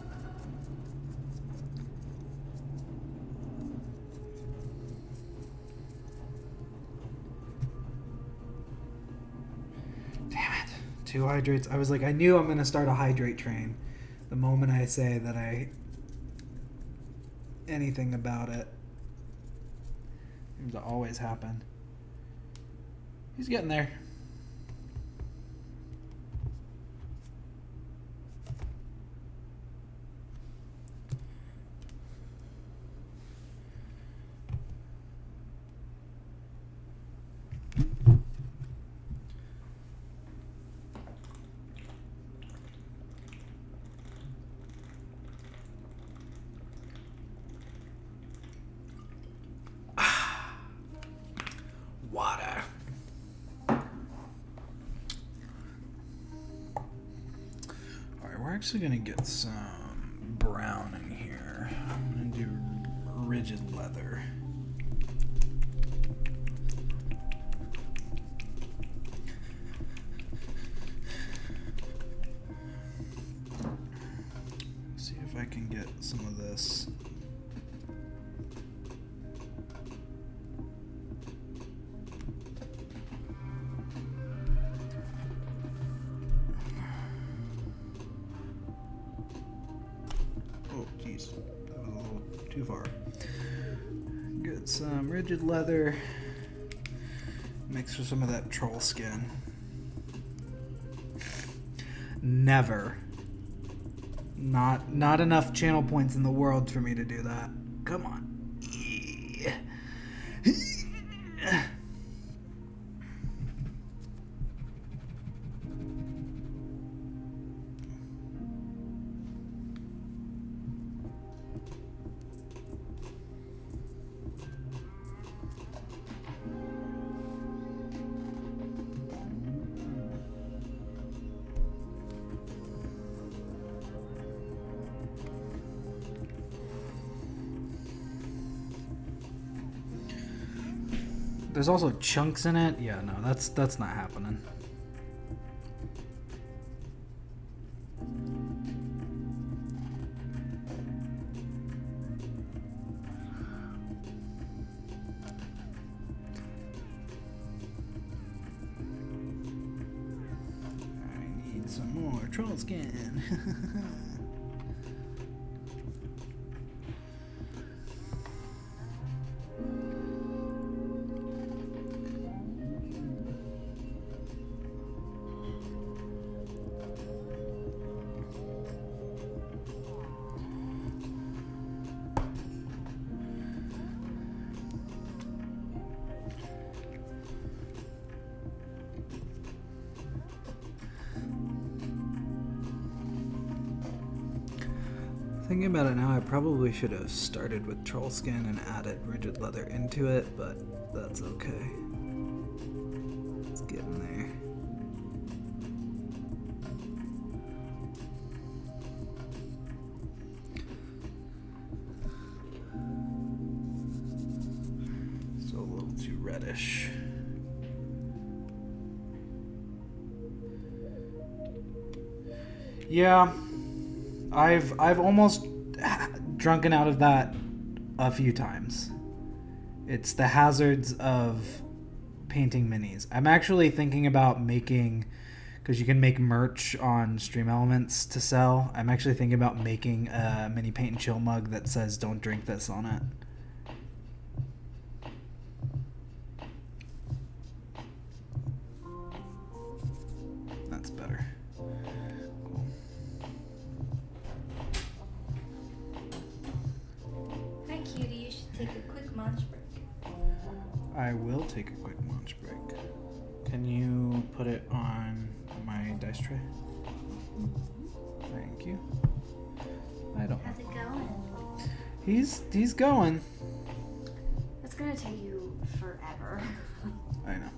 Damn it. 2 hydrates. I was like, I knew I'm going to start a hydrate train the moment I say that anything about it. Seems to always happen. He's getting there. Water. Alright, we're actually gonna get some brown in here. I'm gonna do rigid leather. See if I can get some of this. Oh, geez. That was a little too far. Get some rigid leather. Mix with some of that troll skin. Never. Not enough channel points in the world for me to do that. Come on. There's also chunks in it. Yeah, no, that's not happening. I need some more troll skin. Thinking about it now, I probably should have started with troll skin and added rigid leather into it, but that's okay. It's getting there. Still a little too reddish. Yeah. I've almost drunken out of that a few times. It's the hazards of painting minis. I'm actually thinking about making, because you can make merch on Stream Elements to sell. I'm actually thinking about making a mini paint and chill mug that says "Don't drink this" on it. That's better. Hi, cutie. You should take a quick munch break. I will take a quick lunch break. Can you put it on my dice tray? Thank you. I don't. How's it going? He's going. It's gonna take you forever. I know.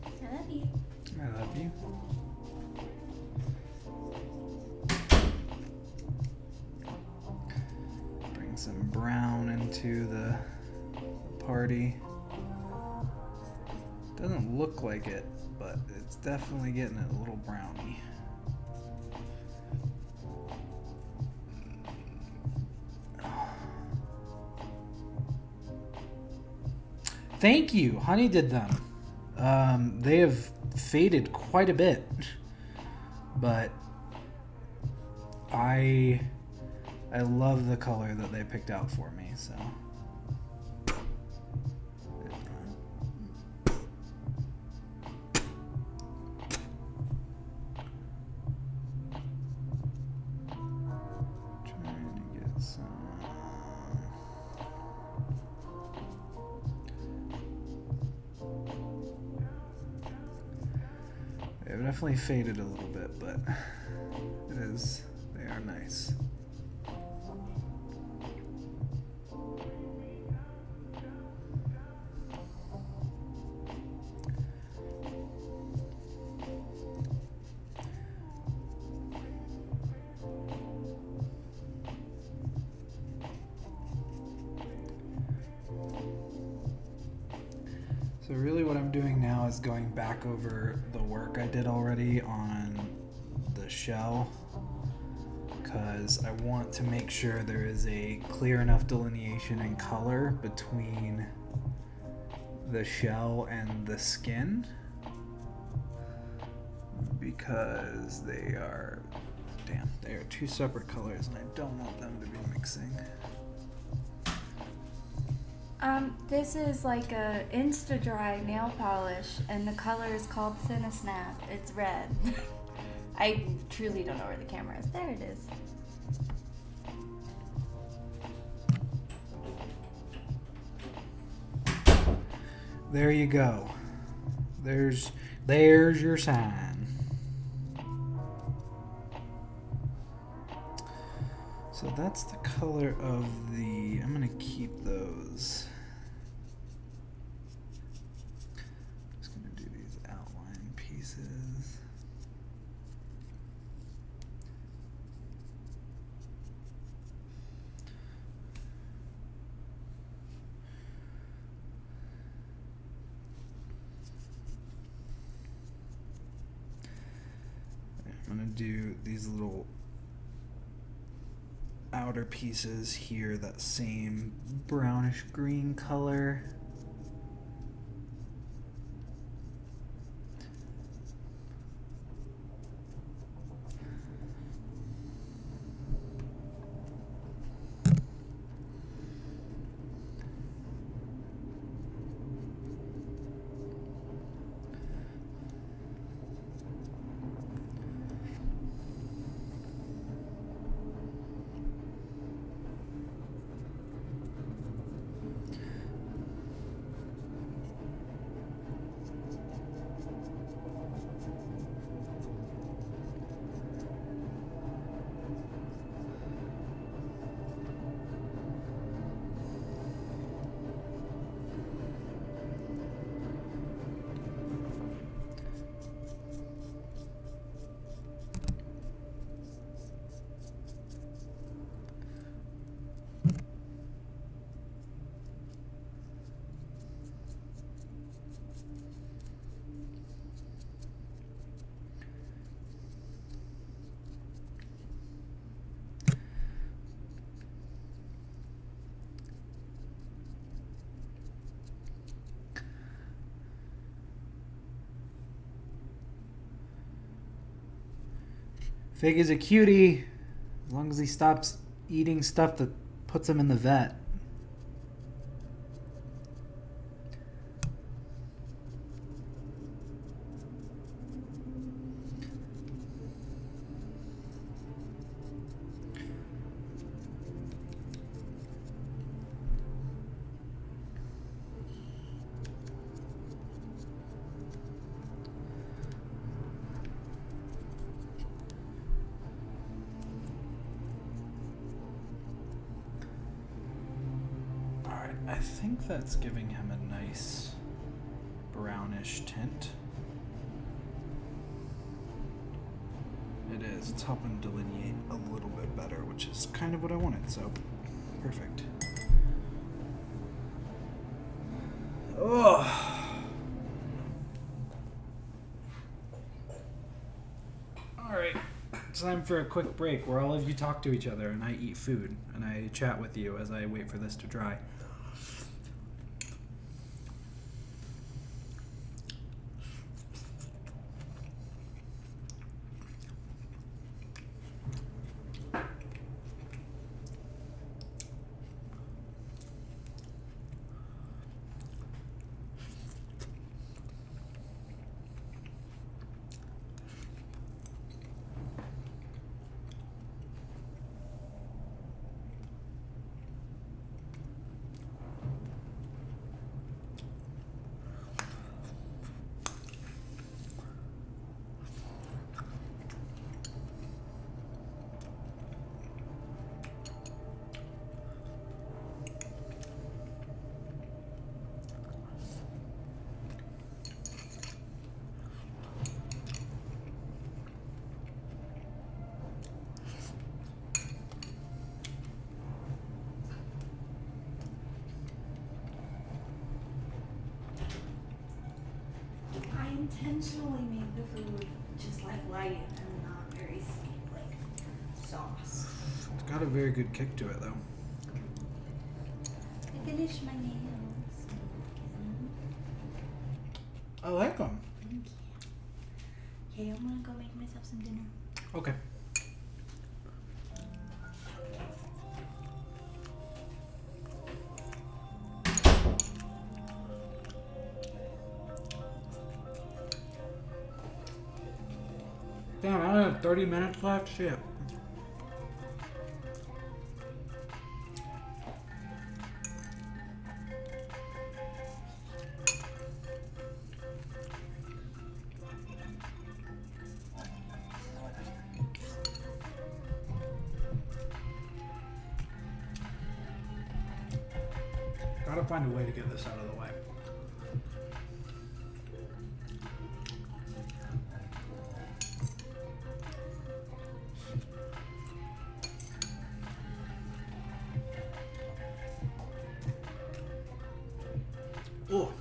I love you. I love you. Bring some brown into the party. Doesn't look like it, but it's definitely getting it a little browny. Thank you. Honey did them. They have faded quite a bit, but I love the color that they picked out for me. So. Trying to get some. They've definitely faded a little bit, but they are nice. So really what I'm doing now is going back over the work I did already on the shell, because I want to make sure there is a clear enough delineation in color between the shell and the skin, because they are two separate colors and I don't want them to be mixing. This is like a Insta-Dry nail polish, and the color is called Cinesnap. It's red. I truly don't know where the camera is. There it is. There you go. There's your sign. So that's the color of the. I'm gonna keep those. Just gonna do these outline pieces. I'm gonna do these little outer pieces here, that same brownish green color. Fig is a cutie, as long as he stops eating stuff that puts him in the vet. I think that's giving him a nice brownish tint. It is. It's helping delineate a little bit better, which is kind of what I wanted, so perfect. Oh. Alright. It's time for a quick break where all of you talk to each other and I eat food and I chat with you as I wait for this to dry. Intentionally made the food just like light and not very sweet, like sauce. It's got a very good kick to it, though. I finished my nails. I like them. Thank you. Okay, I'm gonna go make myself some dinner. Okay. Damn, I only have 30 minutes left? Shit. Gotta find a way to get this out of the way. Oh.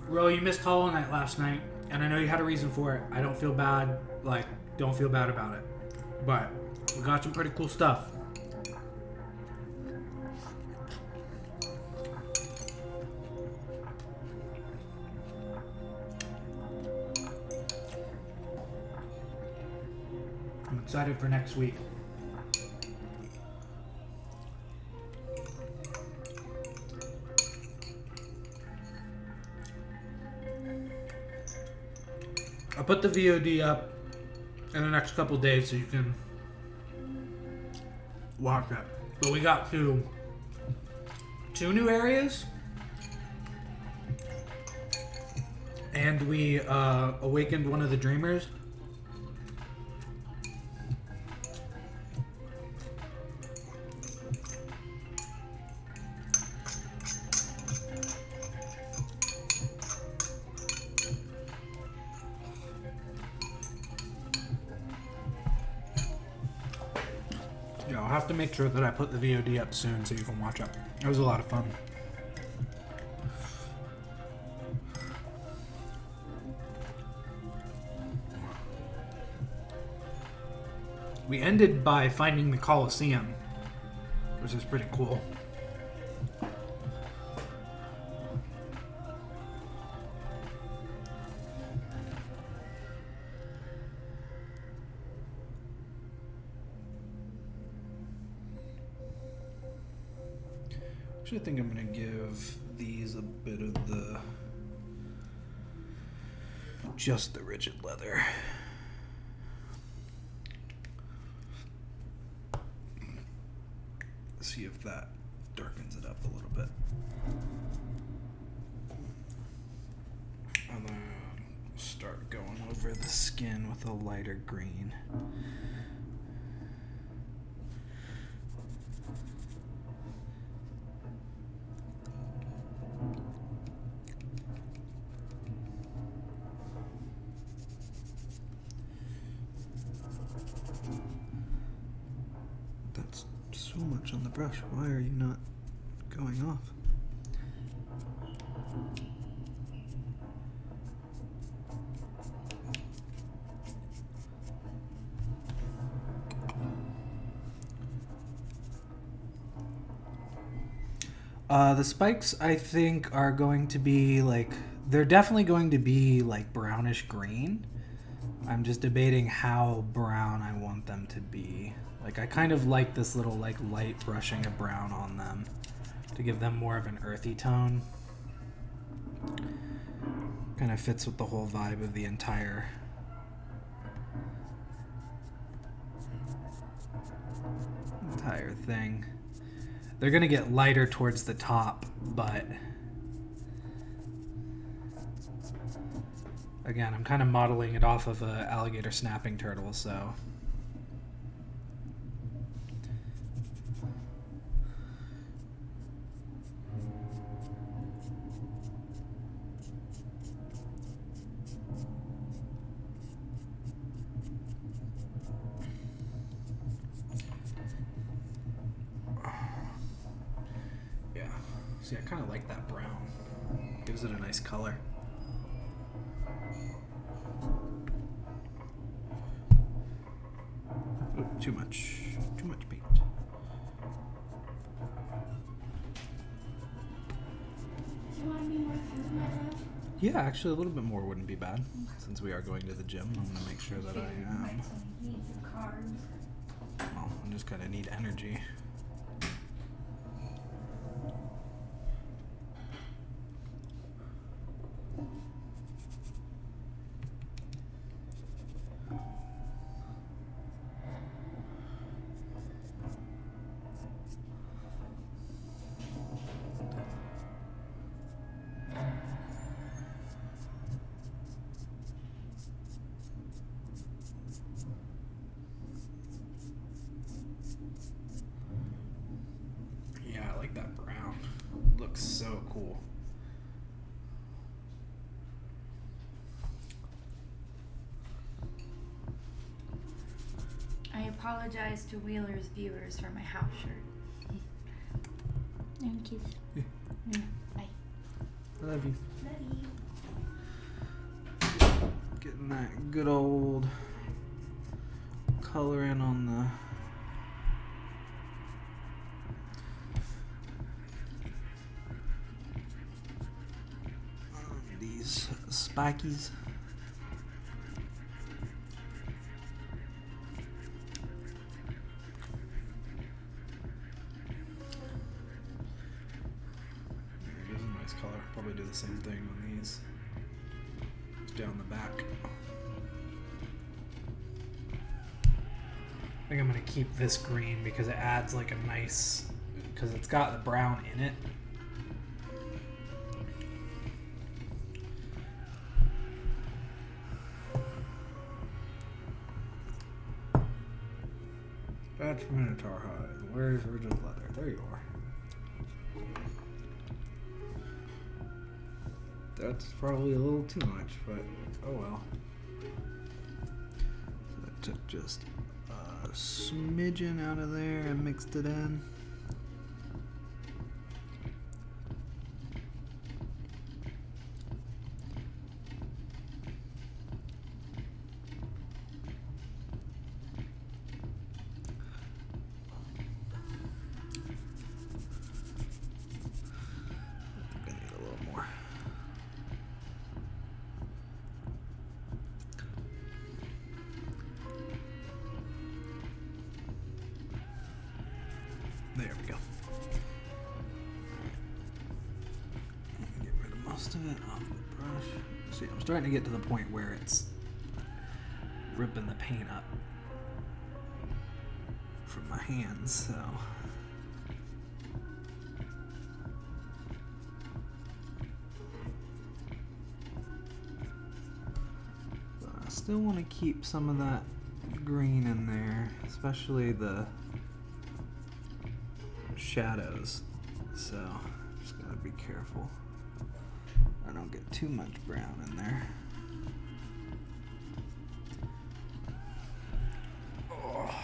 Ro, you missed Hollow Knight last night, and I know you had a reason for it. I don't feel bad. Like, don't feel bad about it. But we got some pretty cool stuff. I'm excited for next week. I'll put the VOD up in the next couple days so you can watch it. But we got to 2 new areas, and we awakened one of the dreamers. Yeah, I'll have to make sure that I put the VOD up soon so you can watch it. It was a lot of fun. We ended by finding the Colosseum, which is pretty cool. Actually, I think I'm going to give these a bit of the just the rigid leather. See if that darkens it up a little bit. And then start going over the skin with a lighter green. so much on the brush. Why are you not going off? The spikes, I think, are going to be like, they're definitely going to be like brownish green. I'm just debating how brown I want them to be. Like, I kind of like this little like light brushing of brown on them to give them more of an earthy tone. Kind of fits with the whole vibe of the entire thing. They're gonna get lighter towards the top, but again, I'm kind of modeling it off of a alligator snapping turtle, so yeah. See, I kind of like that brown. Gives it a nice color. Ooh, too much paint. Do you want any more food, Meadow? Yeah, actually, a little bit more wouldn't be bad. Since we are going to the gym, I'm gonna make sure that I am. Might need some carbs. Well, I'm just gonna need energy. Yeah, I like that brown. Looks so cool. I apologize to Wheeler's viewers for my house shirt. And kiss. Yeah. Yeah, bye. I love you. Love you. Getting that good old color in on these spikies. It gives a nice color. Probably do the same thing on these. Just down the back. I think I'm gonna keep this green because it adds like a nice, because it's got the brown in it. That's Minotaur hide. Where's Virgin Leather? There you are. That's probably a little too much, but oh well. So I took just a smidgen out of there and mixed it in. I need a little more. There we go. Get rid of most of it off the brush. See, I'm starting to get to the point where it's ripping the paint up from my hands, so. But I still want to keep some of that green in there, especially the shadows, so just gotta be careful I don't get too much brown in there. Oh.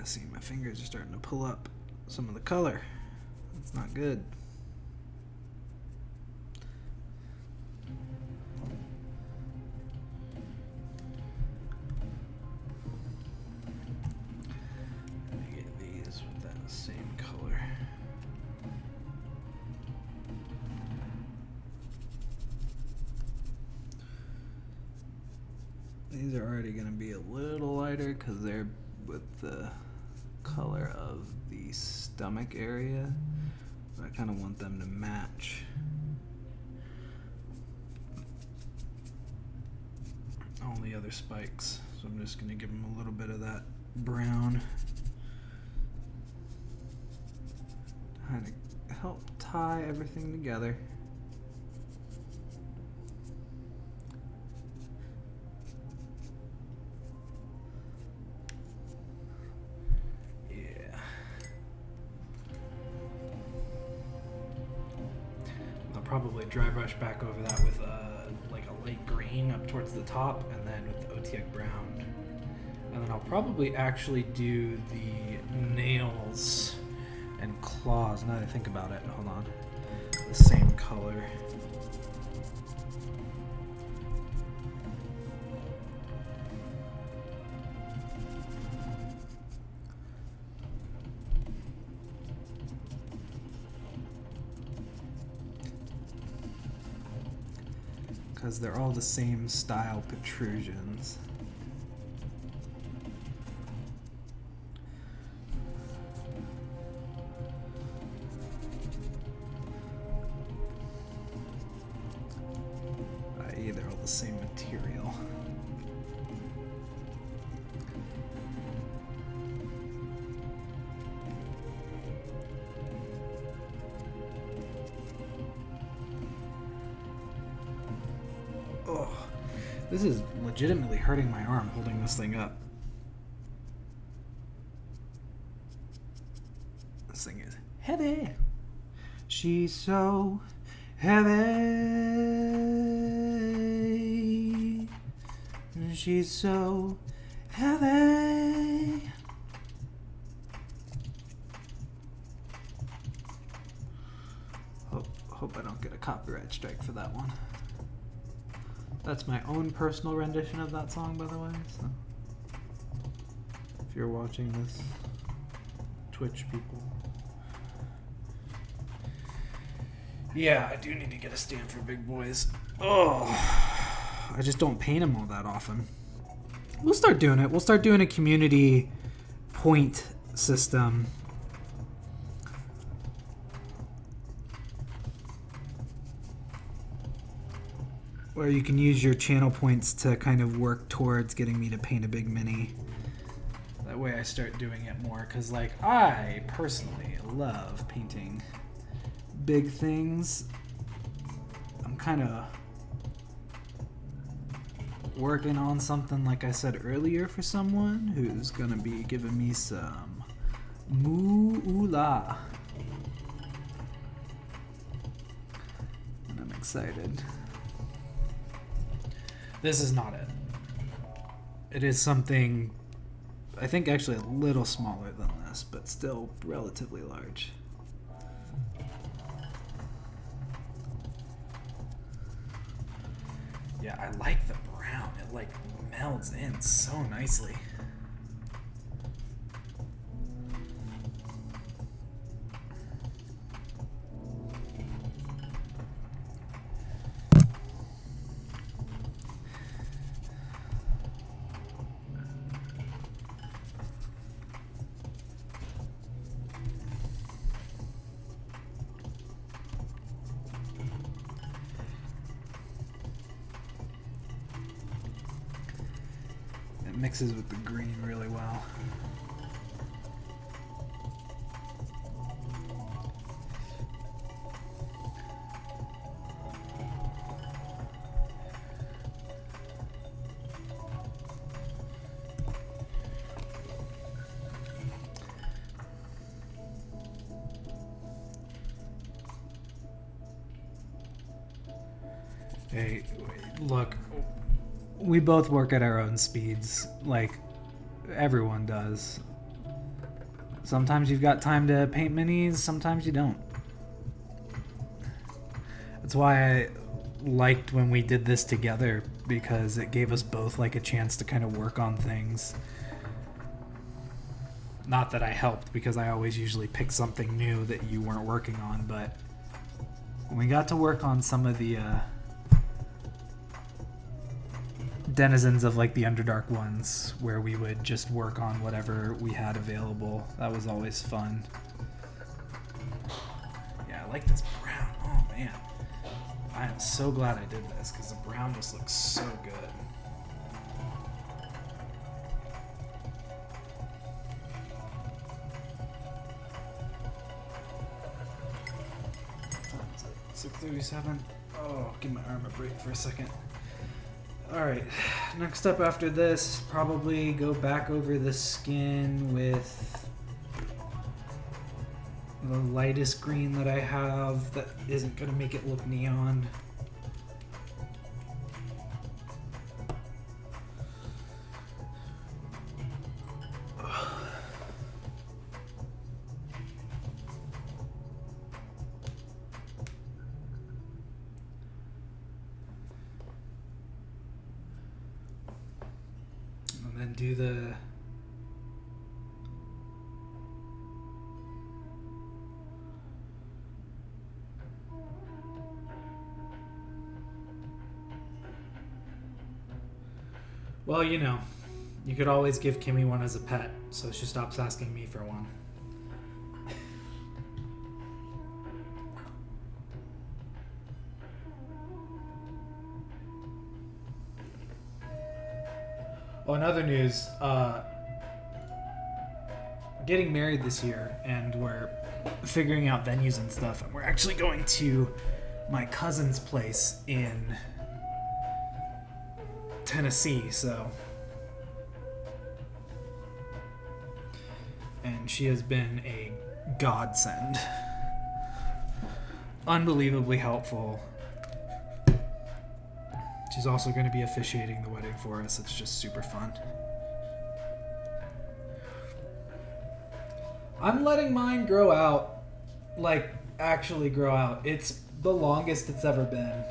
See, my fingers are starting to pull up some of the color. That's not good. Let me get these with that same color. These are already going to be a little lighter because they're with the color of the stomach area. But I kind of want them to match. All the other spikes. So I'm just going to give them a little bit of that brown. Kind of help tie everything together. Probably dry brush back over that with like a light green up towards the top, and then with the OTX brown. And then I'll probably actually do the nails and claws, now that I think about it. Hold on. The same color. Because they're all the same style protrusions. i.e. they're all the same material. Oh, this is legitimately hurting my arm holding this thing up. This thing is heavy. She's so heavy. She's so heavy. Hope I don't get a copyright strike for that one. That's my own personal rendition of that song, by the way. So if you're watching this, Twitch people. Yeah, I do need to get a stand for big boys. Oh, I just don't paint them all that often. We'll start doing it. We'll start doing a community point system. Where you can use your channel points to kind of work towards getting me to paint a big mini. That way I start doing it more, because like I personally love painting big things. I'm kind of working on something, like I said earlier, for someone who's going to be giving me some moolah. And I'm excited. This is not it. It is something, I think actually a little smaller than this, but still relatively large. Yeah, I like the brown. It like melds in so nicely. Mixes with the green really well. Hey, look. We both work at our own speeds, like everyone does. Sometimes you've got time to paint minis, sometimes you don't. That's why I liked when we did this together, because it gave us both like a chance to kind of work on things. Not that I helped, because I always usually pick something new that you weren't working on, but when we got to work on some of the denizens of like the Underdark ones, where we would just work on whatever we had available, that was always fun. Yeah, I like this brown. Oh man, I am so glad I did this, because the brown just looks so good. What time is it? 6:37. Oh, give my arm a break for a second. Alright, next up after this, probably go back over the skin with the lightest green that I have that isn't going to make it look neon. And then do the well, you know, you could always give Kimmy one as a pet, so she stops asking me for one. Oh, in other news, getting married this year, and we're figuring out venues and stuff. And we're actually going to my cousin's place in Tennessee, so. And she has been a godsend. Unbelievably helpful. She's also going to be officiating the wedding for us. It's just super fun. I'm letting mine grow out. Like, actually grow out. It's the longest it's ever been.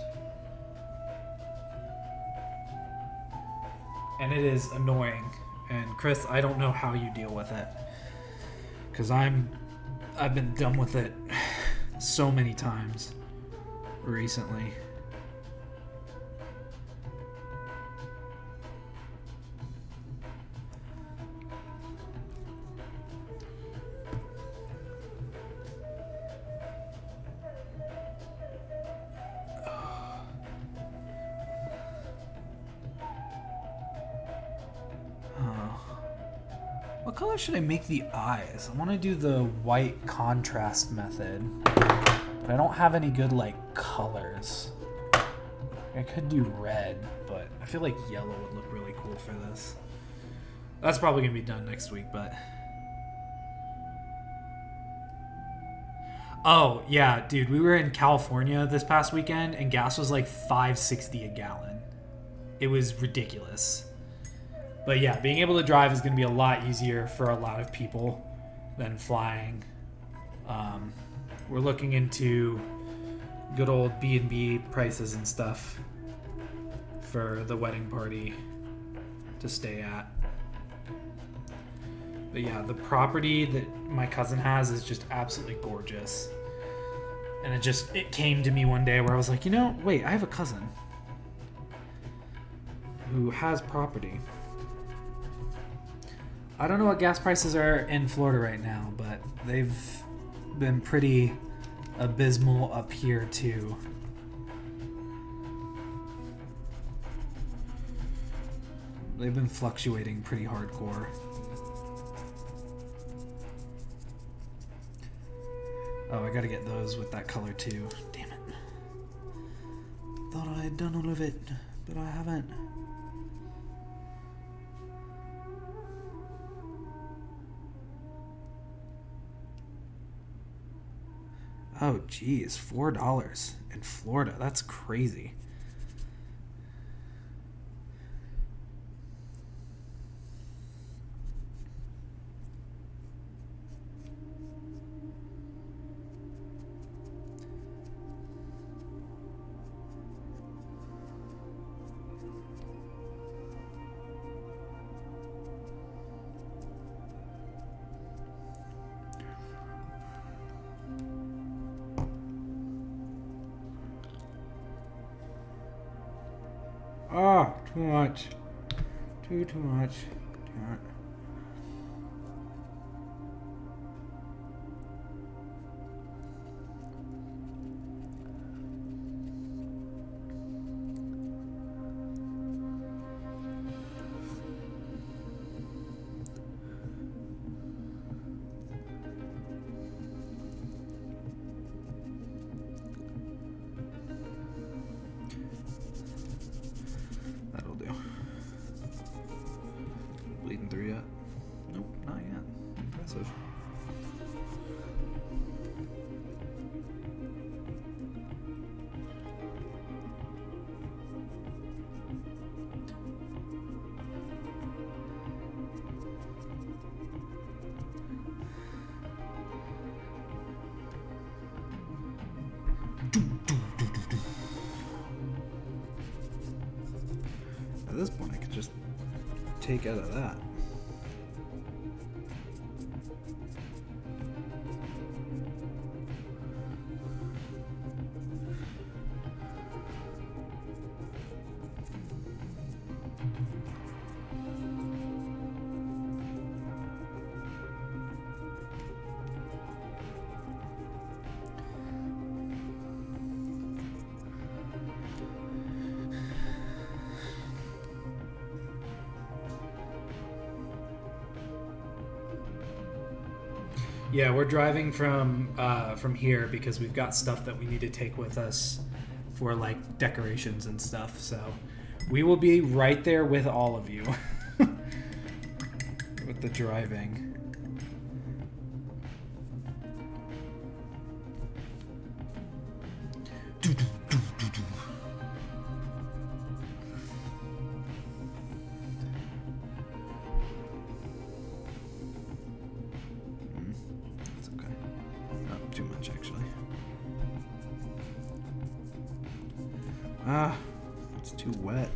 And it is annoying. And Chris, I don't know how you deal with it. Because I've been done with it so many times recently. What color should I make the eyes? I want to do the white contrast method, but I don't have any good like colors. I could do red, but I feel like yellow would look really cool for this. That's probably gonna be done next week, but oh yeah, dude, we were in California this past weekend and gas was like $5.60 a gallon. It was ridiculous. But yeah, being able to drive is going to be a lot easier for a lot of people than flying. We're looking into good old B&B prices and stuff for the wedding party to stay at. But yeah, the property that my cousin has is just absolutely gorgeous. And it came to me one day where I was like, you know, wait, I have a cousin who has property. I don't know what gas prices are in Florida right now, but they've been pretty abysmal up here too. They've been fluctuating pretty hardcore. Oh, I gotta get those with that color too. Damn it. Thought I had done all of it, but I haven't. Oh, geez, $4 in Florida. That's crazy. Oh, too much. Too much. Damn it. That'll do. Bleeding through yet? Nope, not yet. Impressive. At this point, I could just take out of that. Yeah, we're driving from here because we've got stuff that we need to take with us for like decorations and stuff. So we will be right there with all of you with the driving. That's okay. Not too much, actually. Ah, it's too wet.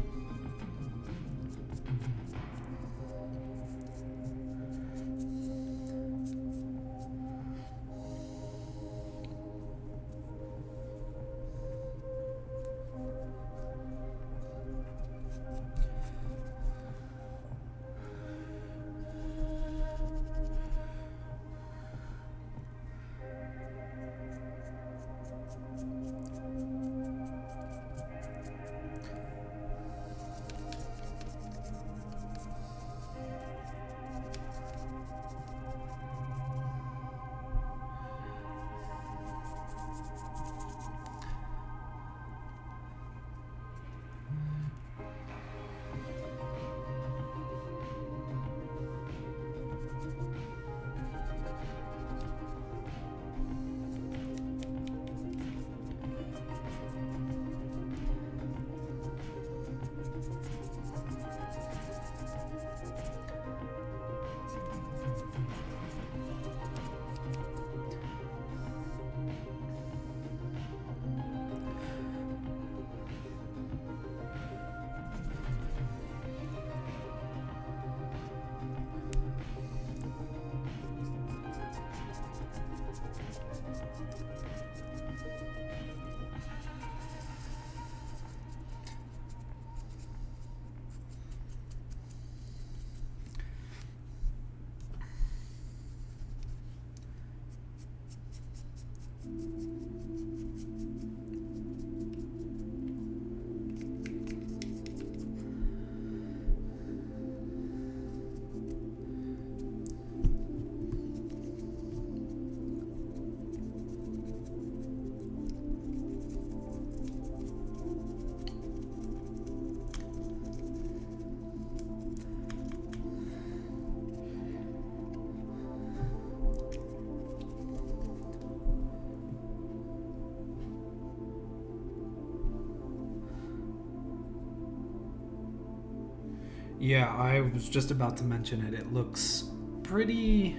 Yeah, I was just about to mention it. It looks pretty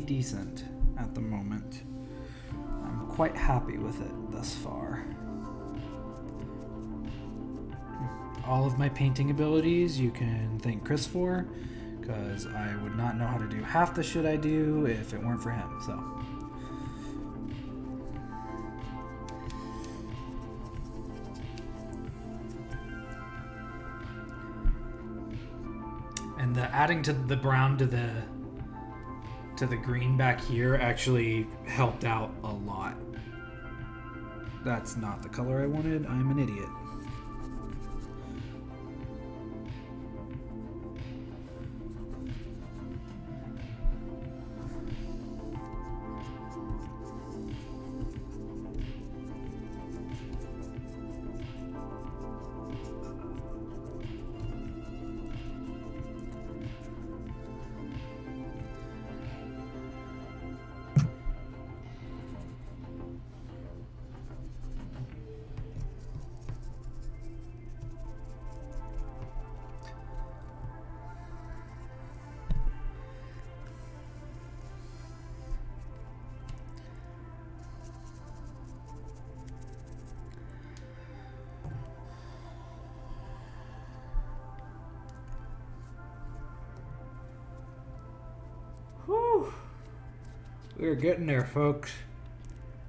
decent at the moment. I'm quite happy with it thus far. All of my painting abilities you can thank Chris for, because I would not know how to do half the shit I do if it weren't for him, so. and the adding to the brown to the green back here actually helped out a lot. That's not the color I wanted. I'm an idiot. Whew. We're getting there, folks.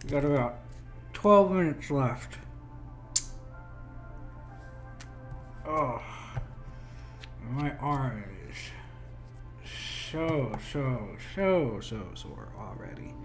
We got about 12 minutes left. Oh, my arm is so sore already.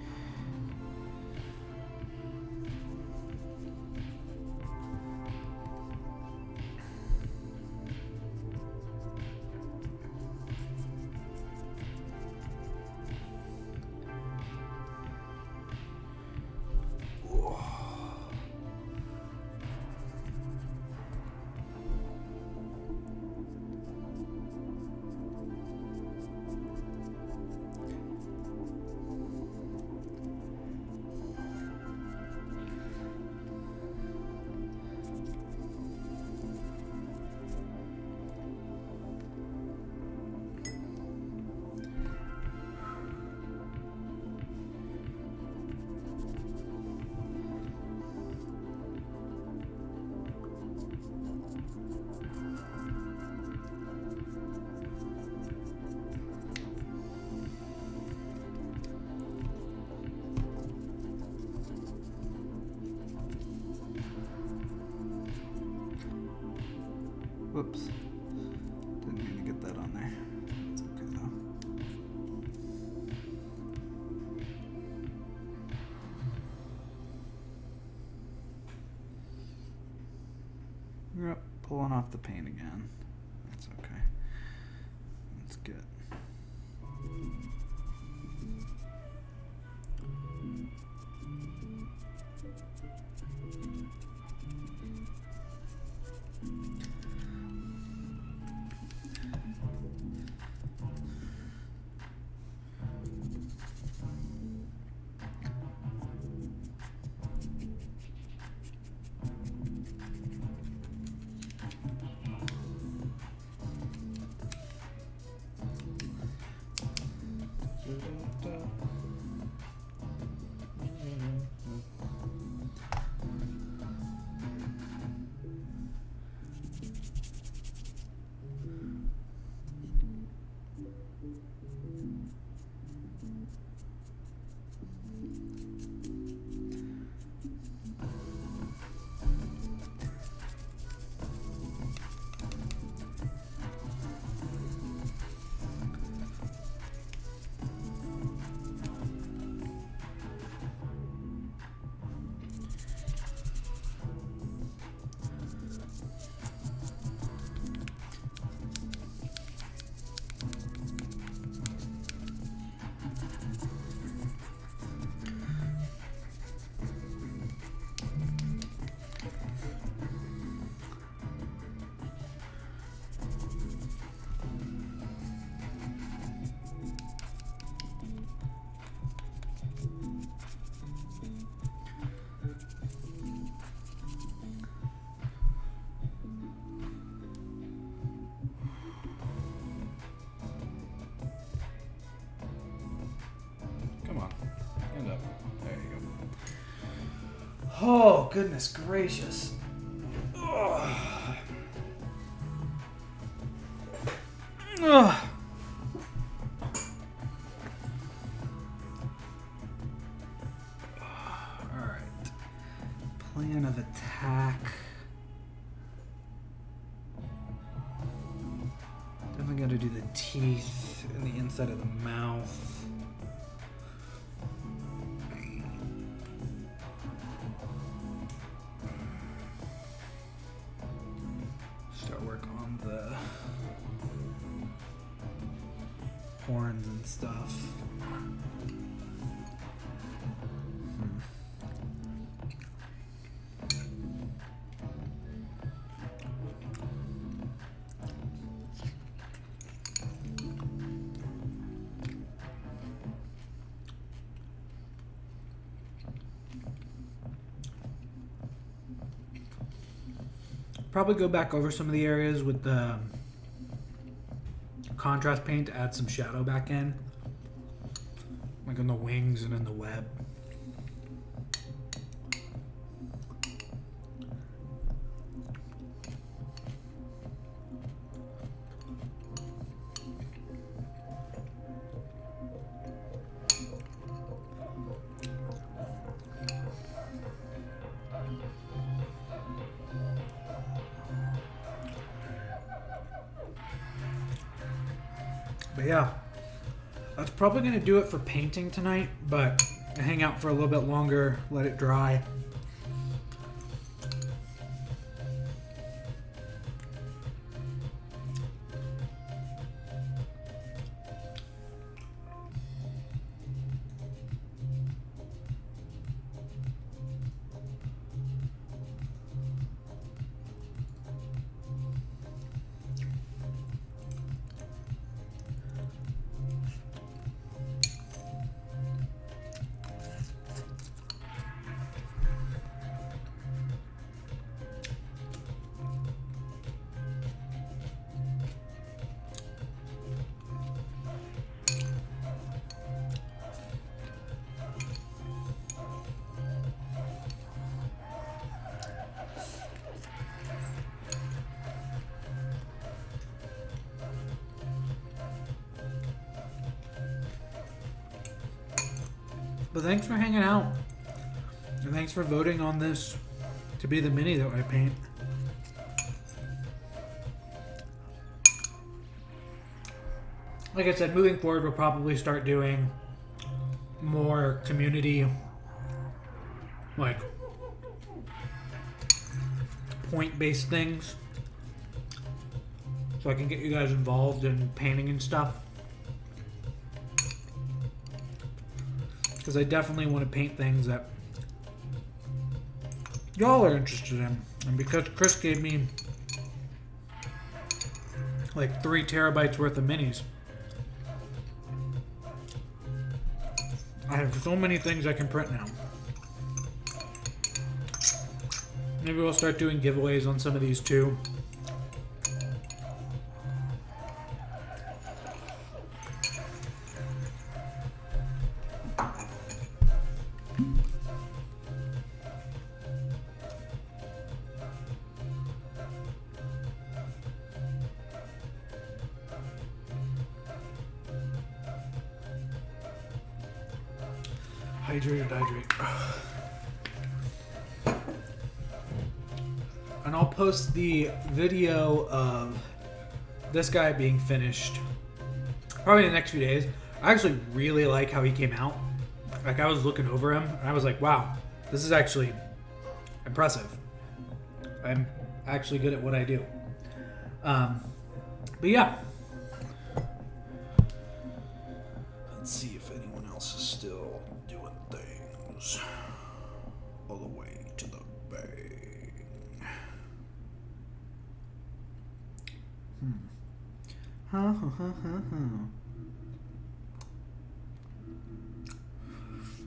Whoops. Didn't mean to get that on there. It's okay though. Yep, pulling off the paint again. That's okay. That's good. Oh, goodness gracious. Ugh. Ugh. Alright. Plan of attack. Definitely gotta to do the teeth and the inside of the mouth. Start work on the horns and stuff. Probably go back over some of the areas with the contrast paint to add some shadow back in, like on the wings and in the web. But yeah, that's probably going to do it for painting tonight, but I hang out for a little bit longer, let it dry. But thanks for hanging out. And thanks for voting on this to be the mini that I paint. Like I said, moving forward, we'll probably start doing more community, like, point-based things. So I can get you guys involved in painting and stuff. Because I definitely want to paint things that y'all are interested in. And because Chris gave me like 3 terabytes worth of minis, I have so many things I can print now. Maybe we'll start doing giveaways on some of these too. Hydrate. And I'll post the video of this guy being finished probably in the next few days. I actually really like how he came out. Like, I was looking over him and I was like, wow, this is actually impressive. I'm actually good at what I do. But yeah. Let's see if anyone else is still doing things all the way to the bang.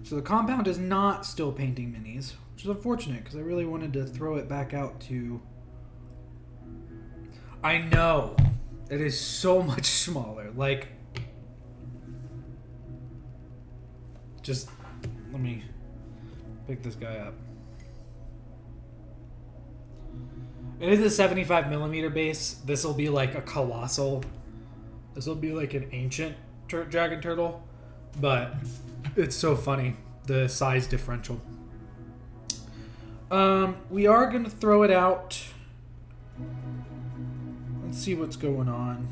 So the compound is not still painting minis, which is unfortunate because I really wanted to throw it back out to... I know. It is so much smaller. Like, just let me pick this guy up. It is a 75 millimeter base. This will be like a colossal. This will be like an ancient dragon turtle, but it's so funny, the size differential. We are going to throw it out. Let's see what's going on.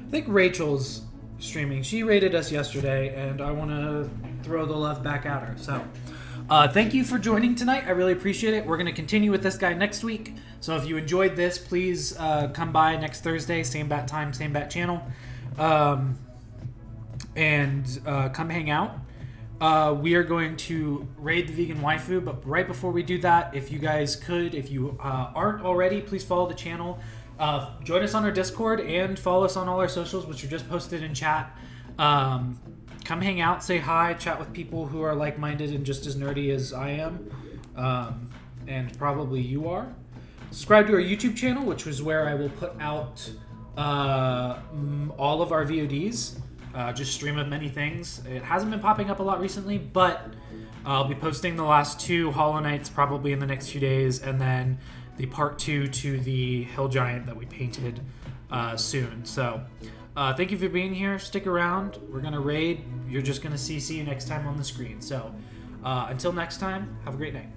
I think Rachel's streaming. She rated us yesterday, and I want to throw the love back at her. So, thank you for joining tonight. I really appreciate it. We're going to continue with this guy next week. So if you enjoyed this, please come by next Thursday, same bat time, same bat channel, and come hang out. We are going to raid the vegan waifu, but right before we do that, if you guys could, if you aren't already, please follow the channel. Join us on our Discord and follow us on all our socials, which are just posted in chat. Come hang out, say hi, chat with people who are like-minded and just as nerdy as I am, and probably you are. Subscribe to our YouTube channel, which is where I will put out all of our VODs. Just stream of many things. It hasn't been popping up a lot recently, but I'll be posting the last 2 Hollow Knights probably in the next few days, and then the part 2 to the Hill Giant that we painted soon. So thank you for being here. Stick around. We're going to raid. You're just going to see you next time on the screen. So until next time, have a great night.